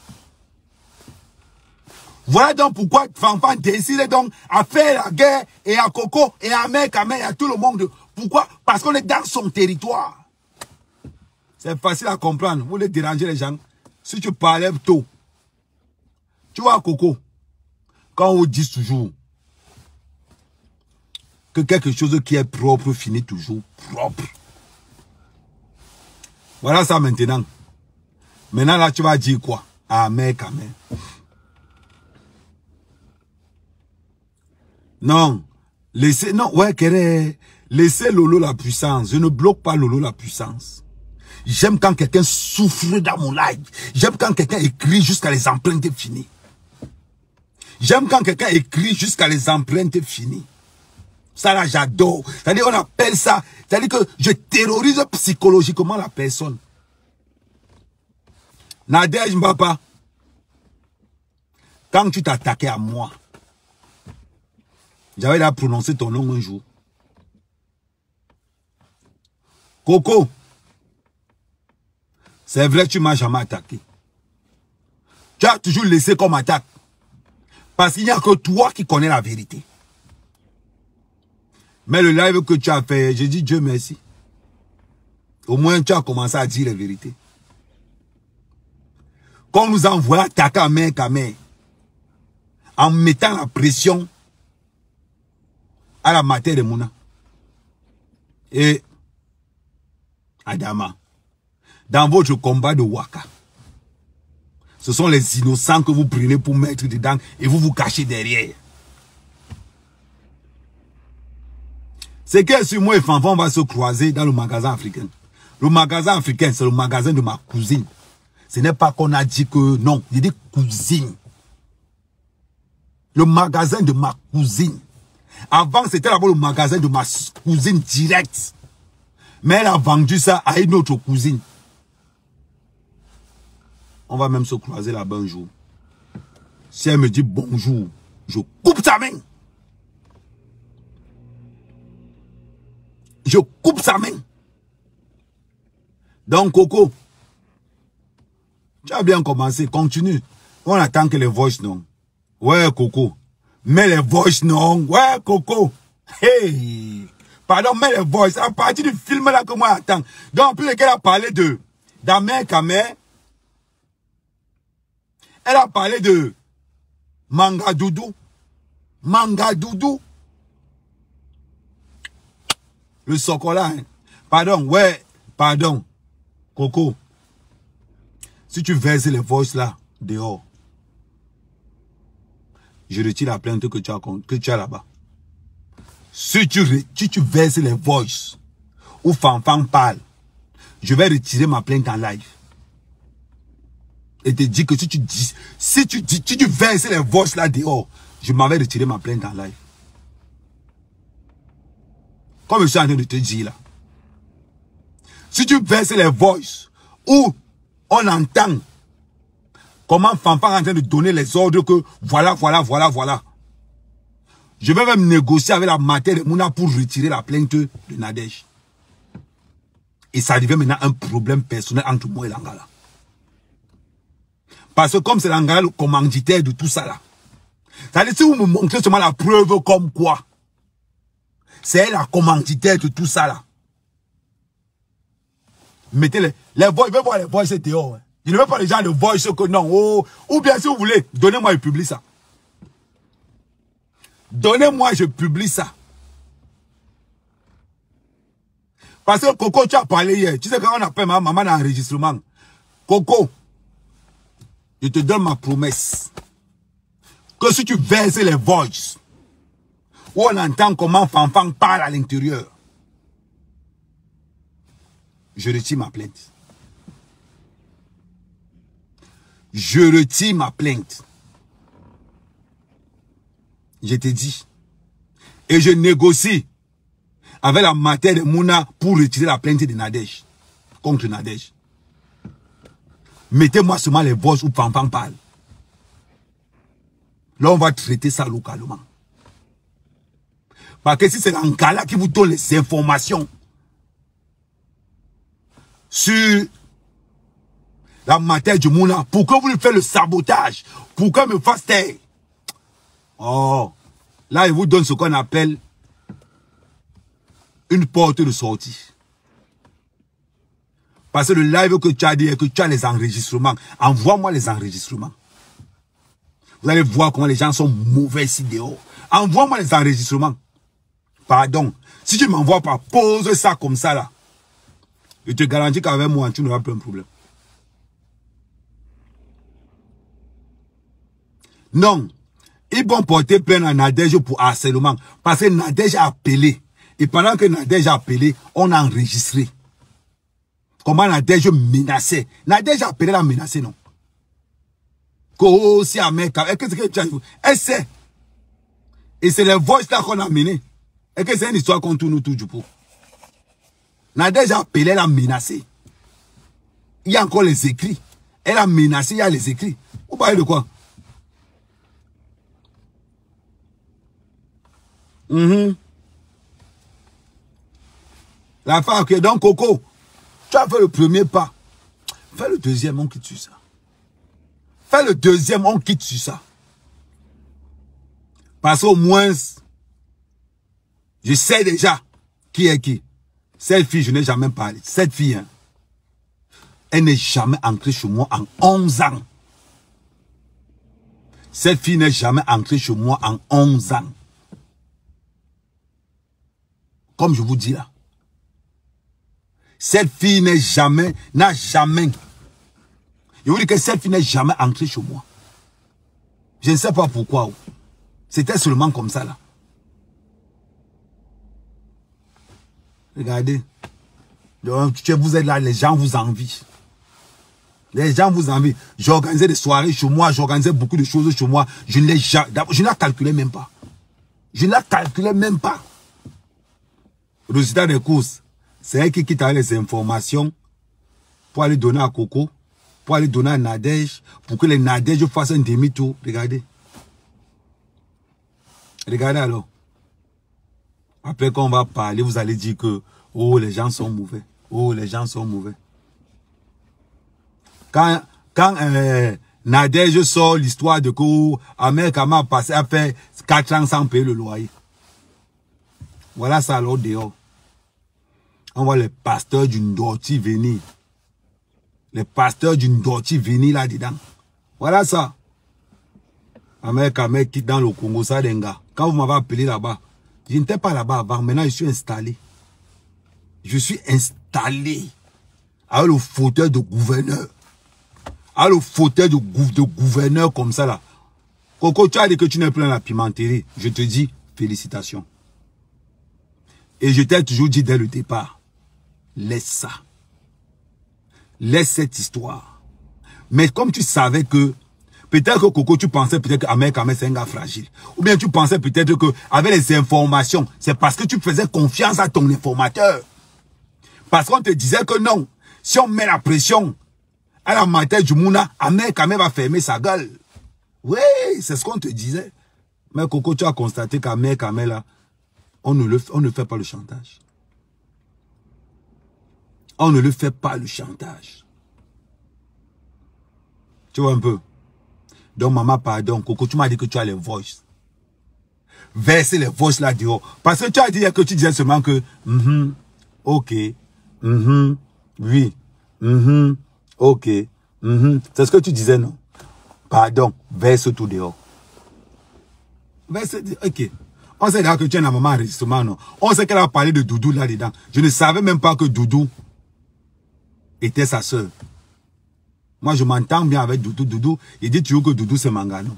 Voilà donc pourquoi Fanfan décide donc à faire la guerre et à Coco et à Mec, et à tout le monde. Pourquoi? Parce qu'on est dans son territoire. C'est facile à comprendre. Vous voulez déranger les gens. Si tu parlais tôt, tu vois Coco, quand on dit toujours que quelque chose qui est propre finit toujours propre. Voilà ça maintenant. Maintenant là tu vas dire quoi? Amen, amen. Non. Laissez, non, ouais, laissez Lolo la puissance. Je ne bloque pas Lolo la puissance. J'aime quand quelqu'un souffre dans mon live. J'aime quand quelqu'un écrit jusqu'à les empreintes finies. J'aime quand quelqu'un écrit jusqu'à les empreintes finies. Ça là, j'adore. C'est-à-dire, on appelle ça, c'est-à-dire que je terrorise psychologiquement la personne. Nadège Mbapa, quand tu t'attaquais à moi, j'avais là prononcé ton nom un jour. Coco, c'est vrai que tu m'as jamais attaqué. Tu as toujours laissé comme attaque. Parce qu'il n'y a que toi qui connais la vérité. Mais le live que tu as fait, j'ai dit Dieu merci. Au moins tu as commencé à dire la vérité. Quand on nous a envoyé attaquer à main à main, en mettant la pression à la matière de Mouna et Adama, dans votre combat de Ouaka, ce sont les innocents que vous prenez pour mettre dedans et vous vous cachez derrière. C'est que sur moi et Fanfan va se croiser dans le magasin africain. Le magasin africain, c'est le magasin de ma cousine. Ce n'est pas qu'on a dit que non. J'ai dit cousine. Le magasin de ma cousine. Avant, c'était d'abord le magasin de ma cousine directe. Mais elle a vendu ça à une autre cousine. On va même se croiser là-bas un jour. Si elle me dit bonjour, je coupe sa main. Je coupe sa main. Donc, Coco, tu as bien commencé. Continue. On attend que les voices non. Ouais, Coco. Mais les voices non. Ouais, Coco. Hey. Pardon, mais les voices. À partir du film là que moi attends. Donc, plus qu'elle a parlé de d'Amer Kamer. Elle a parlé de Manga Doudou. Manga Doudou. Le chocolat. Hein. Pardon, ouais. Pardon. Coco. Si tu verses les voices là, dehors. Je retire la plainte que tu as là-bas. Si tu verses les voices où Fanfan parle, je vais retirer ma plainte en live. Et te dire que si tu verses les voices là dehors, je m'avais retiré ma plainte en live. Comme je suis en train de te dire là. Si tu verses les voices où on entend comment Fanfan est en train de donner les ordres que voilà. Je vais même négocier avec la matière de Mouna pour retirer la plainte de Nadège. Et ça devient maintenant un problème personnel entre moi et Langala. Parce que comme c'est Langala le commanditaire de tout ça là. C'est-à-dire si vous me montrez seulement la preuve comme quoi. C'est elle la commanditaire de tout ça là. Mettez les voix, je vais voir les voix c'est dehors. Hein. Je ne veux pas les gens de voix que non. Oh, ou bien si vous voulez, donnez-moi, je publie ça. Donnez-moi, je publie ça. Parce que Coco, tu as parlé hier. Tu sais quand on appelle ma maman d'enregistrement. Coco, je te donne ma promesse. Que si tu verses les voices, où on entend comment Fanfan parle à l'intérieur, je retire ma plainte. Je retire ma plainte. Je te dis. Et je négocie avec la matière de Mouna pour retirer la plainte de Nadège. Contre Nadège. Mettez-moi seulement les voix où Fanfan parle. Là, on va traiter ça localement. Parce que si c'est l'Ankala qui vous donne les informations sur la matière du Mouna, pourquoi vous lui faites le sabotage? Pourquoi me fasse taire? Oh, là, il vous donne ce qu'on appelle une porte de sortie. Parce que le live que tu as dit et que tu as les enregistrements, envoie-moi les enregistrements. Vous allez voir comment les gens sont mauvais ici dehors. Envoie-moi les enregistrements. Pardon. Si tu ne m'envoies pas, pose ça comme ça là. Je te garantis qu'avec moi, tu n'auras plus un problème. Non. Ils vont porter plainte à Nadège pour harcèlement. Parce que Nadège a appelé. Et pendant que Nadège a appelé, on a enregistré. Comment Nadège menaçait. Nadège a appelé la menacer, non? Si Amérique, qu'est-ce que tu as dit? Elle sait. Et c'est les voices là qu'on a mené. Et que c'est une histoire qu'on tourne autour du pot. Nadège a appelé, elle a menacé. Il y a encore les écrits. Elle a menacé, il y a les écrits. Vous parlez de quoi? La femme, ok, donc Coco, tu as fait le premier pas. Fais le deuxième, on quitte sur ça. Fais le deuxième, on quitte sur ça. Parce qu'au moins, je sais déjà qui est qui. Cette fille, je n'ai jamais parlé. Cette fille, hein, elle n'est jamais entrée chez moi en 11 ans. Cette fille n'est jamais entrée chez moi en 11 ans. Comme je vous dis là. Cette fille n'a jamais. Je vous dis que cette fille n'est jamais entrée chez moi. Je ne sais pas pourquoi. C'était seulement comme ça là. Regardez. Donc, vous êtes là, les gens vous envient. Les gens vous envient. J'organisais des soirées chez moi, j'organisais beaucoup de choses chez moi. Je ne la calculais même pas. Je ne la calculais même pas. Le résultat des courses, c'est elle qui t'a les informations pour aller donner à Coco, pour aller donner à Nadège, pour que les Nadège fassent un demi-tour. Regardez. Regardez alors. Après qu'on va parler, vous allez dire que oh, les gens sont mauvais. Oh, les gens sont mauvais. Quand Nadège sort l'histoire de que Ahmed Kama a passé à faire 4 ans sans payer le loyer. Voilà ça alors dehors. On voit les pasteurs d'une Dorti venir. Les pasteurs d'une Dorti venir là-dedans. Voilà ça. Ahmed Kama quitte dans le Congo, ça d'un gars. Quand vous m'avez appelé là-bas, je n'étais pas là-bas avant. Maintenant, je suis installé. Je suis installé avec le fauteuil de gouverneur. Avec le fauteuil de gouverneur comme ça là. Coco, tu as dit que tu n'es plus dans la pimenterie. Je te dis félicitations. Et je t'ai toujours dit dès le départ, laisse ça. Laisse cette histoire. Mais comme tu savais que, peut-être que Coco, tu pensais peut-être qu'Ahmed Kama c'est un gars fragile. Ou bien tu pensais peut-être que, avec les informations, c'est parce que tu faisais confiance à ton informateur. Parce qu'on te disait que non, si on met la pression à la matière du Mouna, Ahmed Kama va fermer sa gueule. Oui, c'est ce qu'on te disait. Mais Coco, tu as constaté qu'Ahmed Kama là, on ne fait pas le chantage. On ne le fait pas le chantage. Tu vois un peu? Donc maman, pardon, Coco, tu m'as dit que tu as les voices. Verser les voices là dehors. Parce que tu as dit que tu disais seulement que ok, oui, ok, c'est ce que tu disais, non? Pardon, verse tout dehors. Verse, ok. On sait là que tu es un maman enregistrement, non? On sait qu'elle a parlé de Doudou là-dedans. Je ne savais même pas que Doudou était sa soeur. Moi, je m'entends bien avec Doudou. Doudou, il dit toujours que Doudou, c'est Mangano.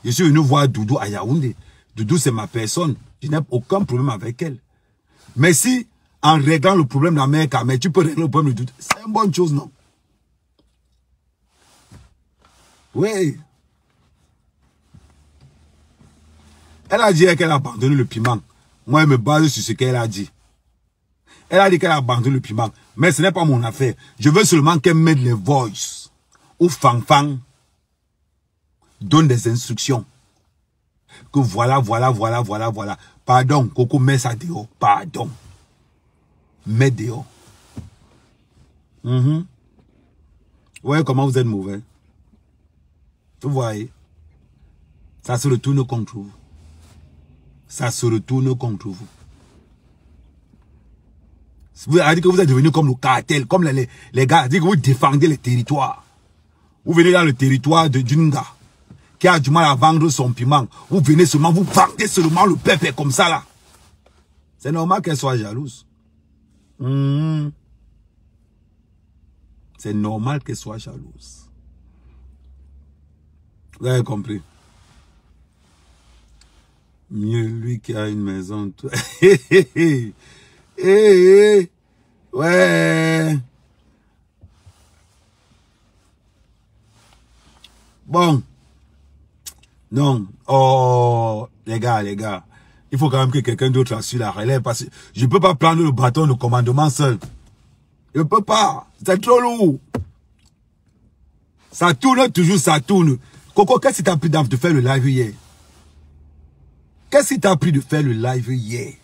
Je suis venu voir Doudou à Yaoundé. Doudou, c'est ma personne. Je n'ai aucun problème avec elle. Mais si, en réglant le problème de la mère Kama, tu peux régler le problème de Doudou, c'est une bonne chose, non? Oui. Elle a dit qu'elle a abandonné le piment. Moi, je me base sur ce qu'elle a dit. Elle a dit qu'elle a abandonné le piment. Mais ce n'est pas mon affaire. Je veux seulement qu'elle mette les voices. Ou Fanfan donne des instructions. Que voilà. Pardon, Coco, mets ça dehors. Pardon. Mets dehors. Ouais, comment vous êtes mauvais. Vous voyez. Ça se retourne contre vous. Ça se retourne contre vous. Vous avez dit que vous êtes devenu comme le cartel, comme les gars, dit que vous défendez les territoires. Vous venez dans le territoire de Djunga, qui a du mal à vendre son piment. Vous venez seulement, vous vendez seulement le pépé comme ça là. C'est normal qu'elle soit jalouse. C'est normal qu'elle soit jalouse. Vous avez compris? Mieux lui qui a une maison. Ouais. Bon. Non. Oh, les gars. Il faut quand même que quelqu'un d'autre assure la relève parce que je ne peux pas prendre le bâton de commandement seul. Je ne peux pas. C'est trop lourd. Ça tourne toujours, ça tourne. Coco, qu'est-ce qui t'a pris de faire le live hier? Qu'est-ce qui t'a pris de faire le live hier?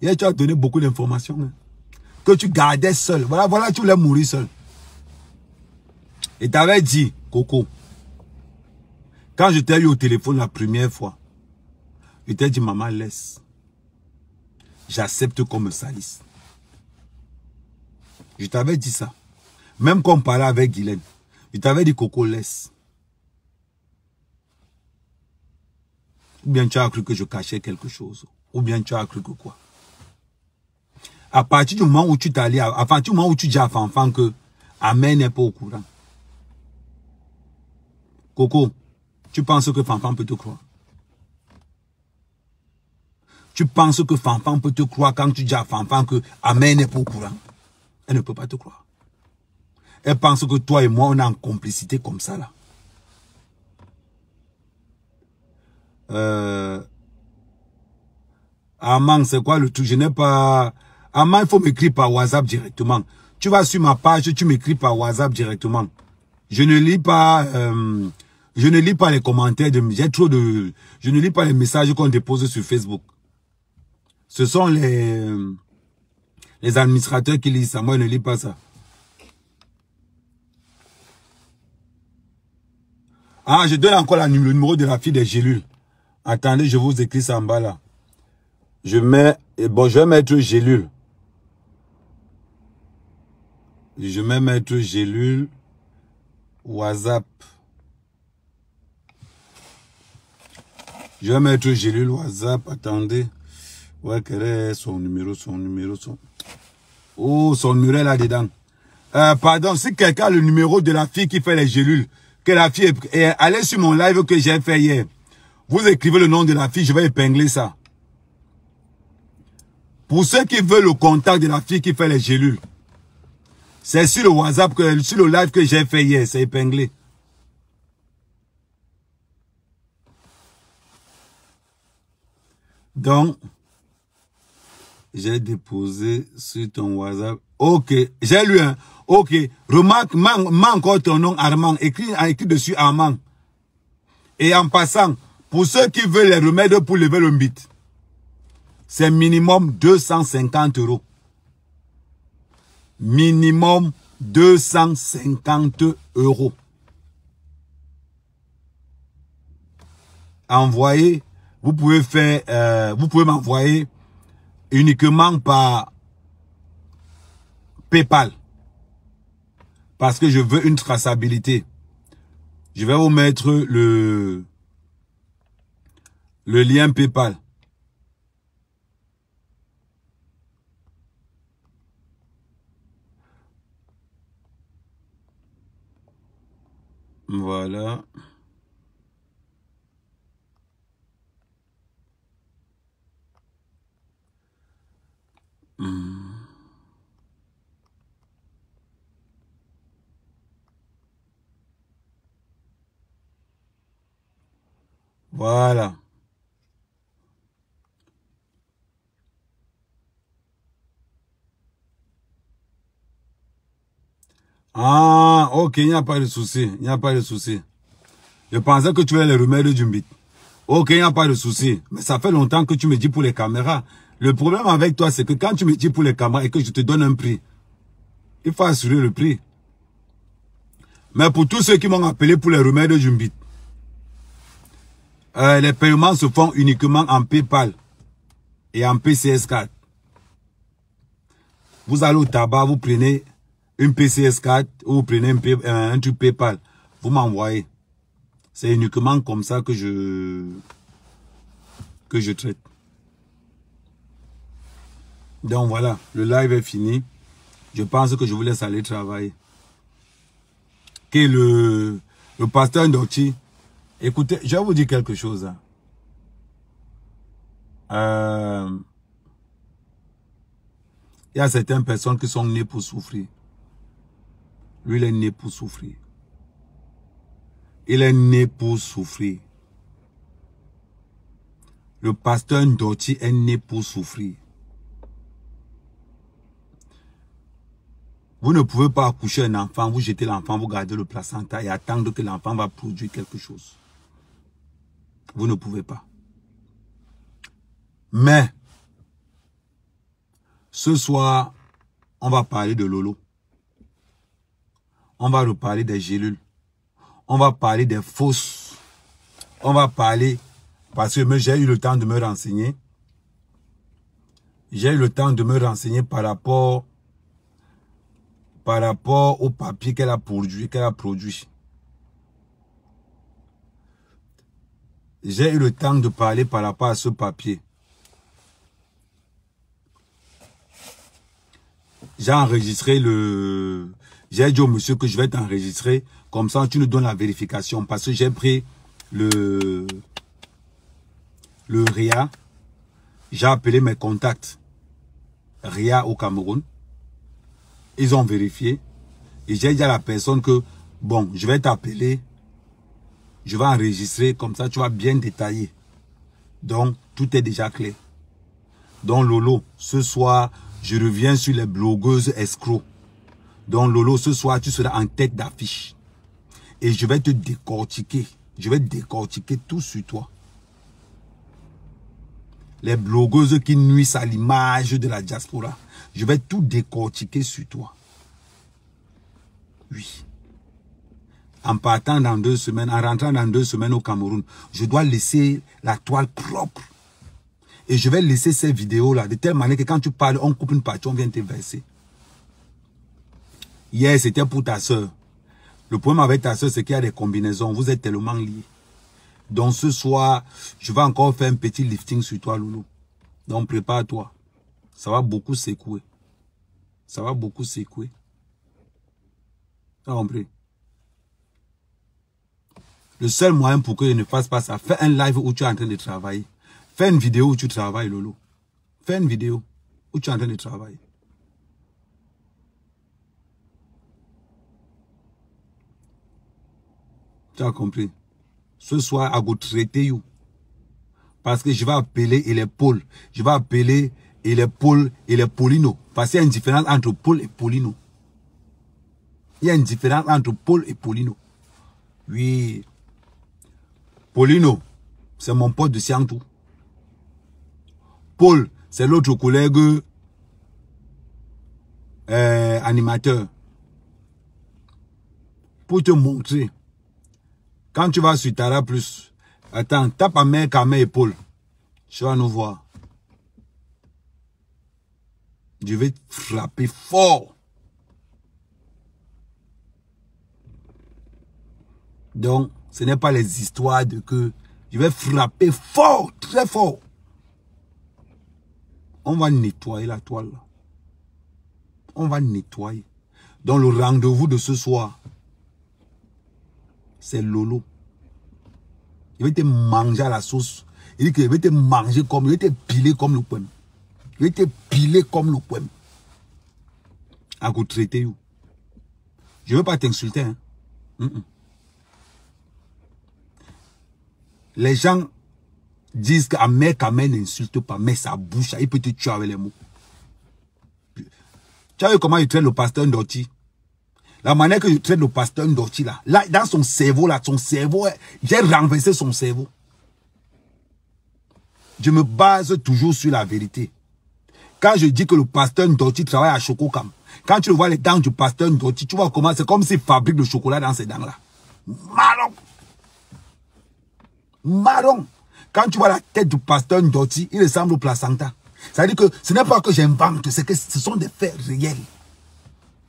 Hier, tu as donné beaucoup d'informations. Hein, que tu gardais seul. Voilà, tu voulais mourir seul. Et t'avais dit, Coco, quand je t'ai eu au téléphone la première fois, je t'ai dit, maman, laisse. J'accepte qu'on me salisse. Je t'avais dit ça. Même quand on parlait avec Guylaine, je t'avais dit, Coco, laisse. Ou bien tu as cru que je cachais quelque chose. Ou bien tu as cru que quoi. À partir du moment où tu t'allais, à partir du moment où tu dis à Fanfan que Amen n'est pas au courant. Coco, tu penses que Fanfan peut te croire? Tu penses que Fanfan peut te croire quand tu dis à Fanfan que Amen n'est pas au courant? Elle ne peut pas te croire. Elle pense que toi et moi, on est en complicité comme ça, là. Armand, c'est quoi le truc? Je n'ai pas... Armand, il faut m'écrire par WhatsApp directement. Tu vas sur ma page, tu m'écris par WhatsApp directement. Je ne lis pas... je ne lis pas les commentaires. J'ai trop de... Je ne lis pas les messages qu'on dépose sur Facebook. Ce sont les administrateurs qui lisent ça. Moi, je ne lis pas ça. Ah, je donne encore le numéro de la fille des gélules. Attendez, je vous écris ça en bas là. Je mets... Bon, je vais mettre gélule. Je vais mettre gélule. WhatsApp. Je vais mettre gélule WhatsApp. Attendez. Ouais, quel est son numéro, Oh, son numéro est là-dedans. Pardon, si quelqu'un a le numéro de la fille qui fait les gélules, que la fille est... Allez sur mon live que j'ai fait hier. Vous écrivez le nom de la fille, je vais épingler ça. Pour ceux qui veulent le contact de la fille qui fait les gélules, c'est sur le WhatsApp, sur le live que j'ai fait hier, c'est épinglé. Donc, j'ai déposé sur ton WhatsApp. Ok, j'ai lu un. Ok, remarque, m'a encore ton nom Armand. Écris dessus Armand. Et en passant, pour ceux qui veulent les remèdes pour lever le mythe, c'est minimum 250 €. Minimum 250 €. Envoyez, vous pouvez m'envoyer uniquement par PayPal. Parce que je veux une traçabilité. Je vais vous mettre le lien PayPal. Voilà. Voilà. Ah, ok, il n'y a pas de souci. Il n'y a pas de souci. Je pensais que tu avais les remèdes du mythe. Ok, il n'y a pas de souci. Mais ça fait longtemps que tu me dis pour les caméras. Le problème avec toi, c'est que quand tu me dis pour les caméras et que je te donne un prix, il faut assurer le prix. Mais pour tous ceux qui m'ont appelé pour les remèdes du mythe, les paiements se font uniquement en PayPal et en PCS4. Vous allez au tabac, vous prenez une PCS4 ou vous prenez un truc PayPal. Vous m'envoyez. C'est uniquement comme ça que je traite. Donc voilà, le live est fini. Je pense que je vous laisse aller travailler. Que le pasteur Ndoti, écoutez, je vais vous dire quelque chose. Il y a certaines personnes qui sont nées pour souffrir. Lui, il est né pour souffrir. Il est né pour souffrir. Le pasteur Ndoti est né pour souffrir. Vous ne pouvez pas accoucher un enfant, vous jetez l'enfant, vous gardez le placenta et attendre que l'enfant va produire quelque chose. Vous ne pouvez pas. Mais, ce soir, on va parler de Lolo. On va reparler des gélules. On va parler des fausses. On va parler, parce que j'ai eu le temps de me renseigner. J'ai eu le temps de me renseigner par rapport au papier qu'elle a produit. J'ai eu le temps de parler par rapport à ce papier. J'ai enregistré j'ai dit au monsieur que je vais t'enregistrer. Comme ça, tu nous donnes la vérification. Parce que j'ai pris le RIA. J'ai appelé mes contacts RIA au Cameroun. Ils ont vérifié. Et j'ai dit à la personne que, bon, je vais t'appeler. Je vais enregistrer, comme ça tu vas bien détailler. Donc, tout est déjà clair. Donc, Lolo, ce soir, je reviens sur les blogueuses escrocs. Donc, Lolo, ce soir, tu seras en tête d'affiche. Et je vais te décortiquer. Je vais décortiquer tout sur toi. Les blogueuses qui nuisent à l'image de la diaspora. Je vais tout décortiquer sur toi. Oui. En partant dans 2 semaines, en rentrant dans 2 semaines au Cameroun, je dois laisser la toile propre. Et je vais laisser ces vidéos-là de telle manière que quand tu parles, on coupe une partie, on vient te verser. Hier, c'était pour ta soeur. Le problème avec ta soeur, c'est qu'il y a des combinaisons. Vous êtes tellement liés. Donc ce soir, je vais encore faire un petit lifting sur toi, Loulou. Donc prépare-toi. Ça va beaucoup secouer. Ça va beaucoup secouer. Tu as compris? Le seul moyen pour que je ne fasse pas ça, fais un live où tu es en train de travailler. Fais une vidéo où tu travailles, Lolo. Fais une vidéo où tu es en train de travailler. Tu as compris? Ce soir, I go traiter you. Parce que je vais appeler et les Paul. Je vais appeler et les Paul et les Paulino. Parce qu'il y a une différence entre Paul et Paulino. Il y a une différence entre Paul et Paulino. Oui. Paulino, c'est mon pote de Siantou. Paul, c'est l'autre collègue animateur. Pour te montrer. Quand tu vas sur Tara Plus, attends, tape à main, Kamé et Paul. Tu vas nous voir. Je vais te frapper fort. Donc, ce n'est pas les histoires de que je vais frapper fort, très fort. On va nettoyer la toile. On va nettoyer. Donc, le rendez-vous de ce soir, c'est Lolo. Il va te manger à la sauce. Il dit qu'il va te manger comme, il va te piler comme le poème. Il va te piler comme le poème. À vous traiter. Je ne veux pas t'insulter. Hein? Les gens disent qu'Ahmed Kamé n'insulte pas, mais sa bouche, il peut te tuer avec les mots. Tu as vu comment il traite le pasteur Ndoti? La manière que je traite le pasteur Ndoti là, dans son cerveau, j'ai renversé son cerveau. Je me base toujours sur la vérité. Quand je dis que le pasteur Ndoti travaille à Chococam, quand tu vois les dents du pasteur Ndoti, tu vois comment c'est comme s'il fabrique le chocolat dans ces dents-là. Marron. Marron. Quand tu vois la tête du pasteur Ndoti, il ressemble au placenta. Ça veut dire que ce n'est pas que j'invente, c'est que ce sont des faits réels.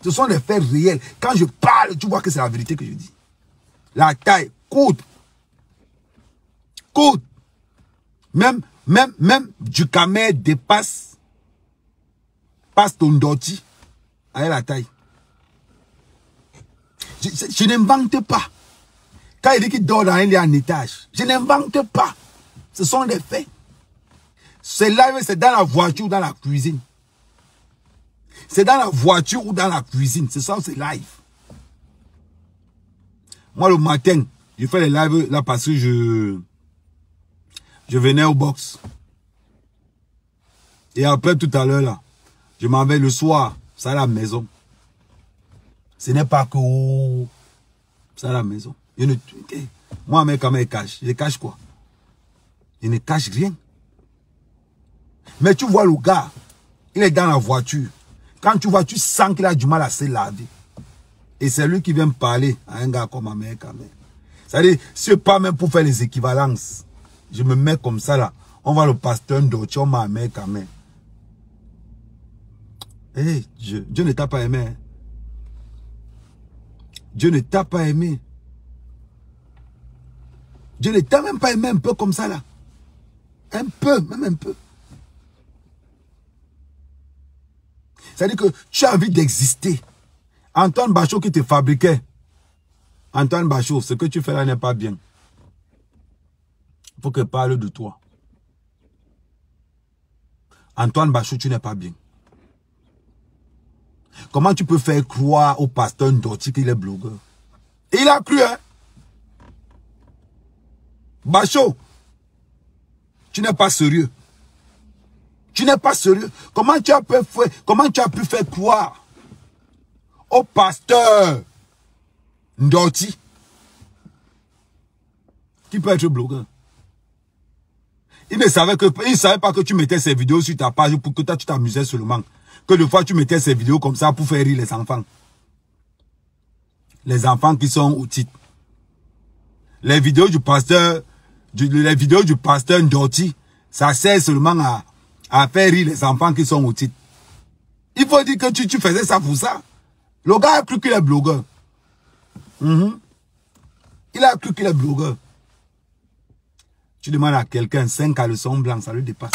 Ce sont des faits réels. Quand je parle, tu vois que c'est la vérité que je dis. La taille, coude. Coude. Même du Kamé dépasse ton Ndoti avec la taille. Je n'invente pas. Quand il dit qu'il dort dans un lit en étage, je n'invente pas. Ce sont des faits. C'est live, c'est dans la voiture ou dans la cuisine. C'est dans la voiture ou dans la cuisine. C'est ça, c'est live. Moi, le matin, je fais les lives là parce que je venais au box. Et après, tout à l'heure, là, je m'en vais le soir. C'est à la maison. Ce n'est pas que... c'est à la maison. Moi, mais quand même, cache. Je cache quoi? Je ne cache rien. Mais tu vois le gars, il est dans la voiture. Quand tu vois, tu sens qu'il a du mal à se laver. Et c'est lui qui vient me parler à un gars comme Ahmed Kamé. C'est-à-dire, c'est pas même pour faire les équivalences. Je me mets comme ça là. On va le pasteur Ndoti, on m'a Ahmed Kamé. Hey, Dieu ne t'a pas aimé. Hein? Dieu ne t'a pas aimé. Dieu ne t'a même pas aimé un peu comme ça là. Un peu, même un peu. C'est-à-dire que tu as envie d'exister. Antoine Bachot qui te fabriquait. Antoine Bachot, ce que tu fais là n'est pas bien. Il faut que parle de toi. Antoine Bachot, tu n'es pas bien. Comment tu peux faire croire au pasteur Ndoti qu'il est blogueur? Et il a cru, hein? Bacho, tu n'es pas sérieux. Tu n'es pas sérieux. Comment tu as pu faire croire au pasteur Ndoti qui peut être blogueur? Il ne savait pas que tu mettais ces vidéos sur ta page pour que toi tu t'amusais seulement. Que des fois tu mettais ces vidéos comme ça pour faire rire les enfants. Les enfants qui sont au titre. Les vidéos du pasteur Ndoti, ça sert seulement à faire rire les enfants qui sont au titre. Il faut dire que tu faisais ça pour ça. Le gars a cru qu'il est blogueur. Il a cru qu'il est blogueur. Tu demandes à quelqu'un 5 caleçons blancs, ça le dépasse.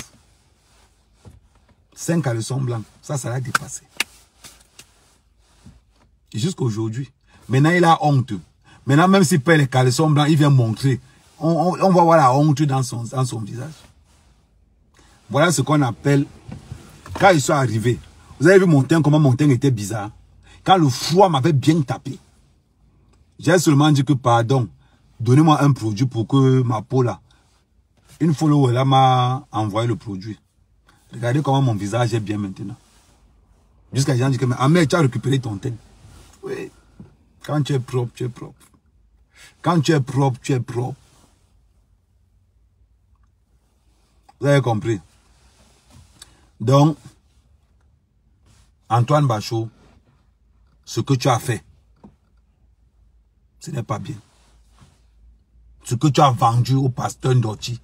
5 caleçons blancs, ça l'a dépassé. Jusqu'à aujourd'hui. Maintenant, il a honte. Maintenant, même s'il perd les caleçons blancs, il vient montrer. On va voir la honte dans son visage. Voilà ce qu'on appelle, quand ils sont arrivés, vous avez vu Montaigne, comment Montaigne était bizarre. Quand le foie m'avait bien tapé, j'ai seulement dit que pardon, donnez-moi un produit pour que ma peau là, une follower là m'a envoyé le produit. Regardez comment mon visage est bien maintenant. Jusqu'à gens disent que, mais Ahmed, tu as récupéré ton teint. Oui. Quand tu es propre, tu es propre. Quand tu es propre, tu es propre. Vous avez compris? Donc, Antoine Bachot, ce que tu as fait, ce n'est pas bien. Ce que tu as vendu au pasteur Ndoti.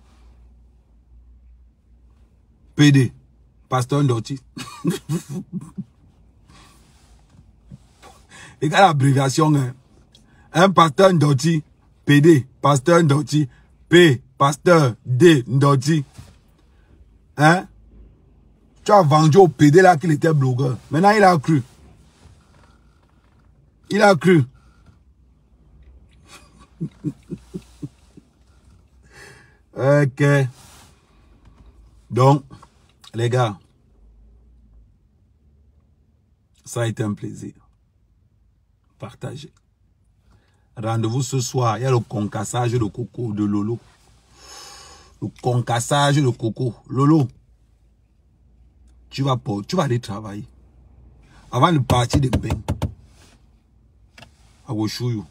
PD, pasteur Ndoti. Regarde l'abréviation. Hein. Un pasteur Ndoti, PD, pasteur Ndoti, P, pasteur D, Ndoti. Hein? Tu as vendu au PD là qu'il était blogueur. Maintenant, il a cru. Il a cru. Ok. Donc, les gars, ça a été un plaisir. Partagez. Rendez-vous ce soir. Il y a le concassage de coco de Lolo. Le concassage de coco. Lolo, tu vas aller travailler. Avant de partir de bain, I will show you.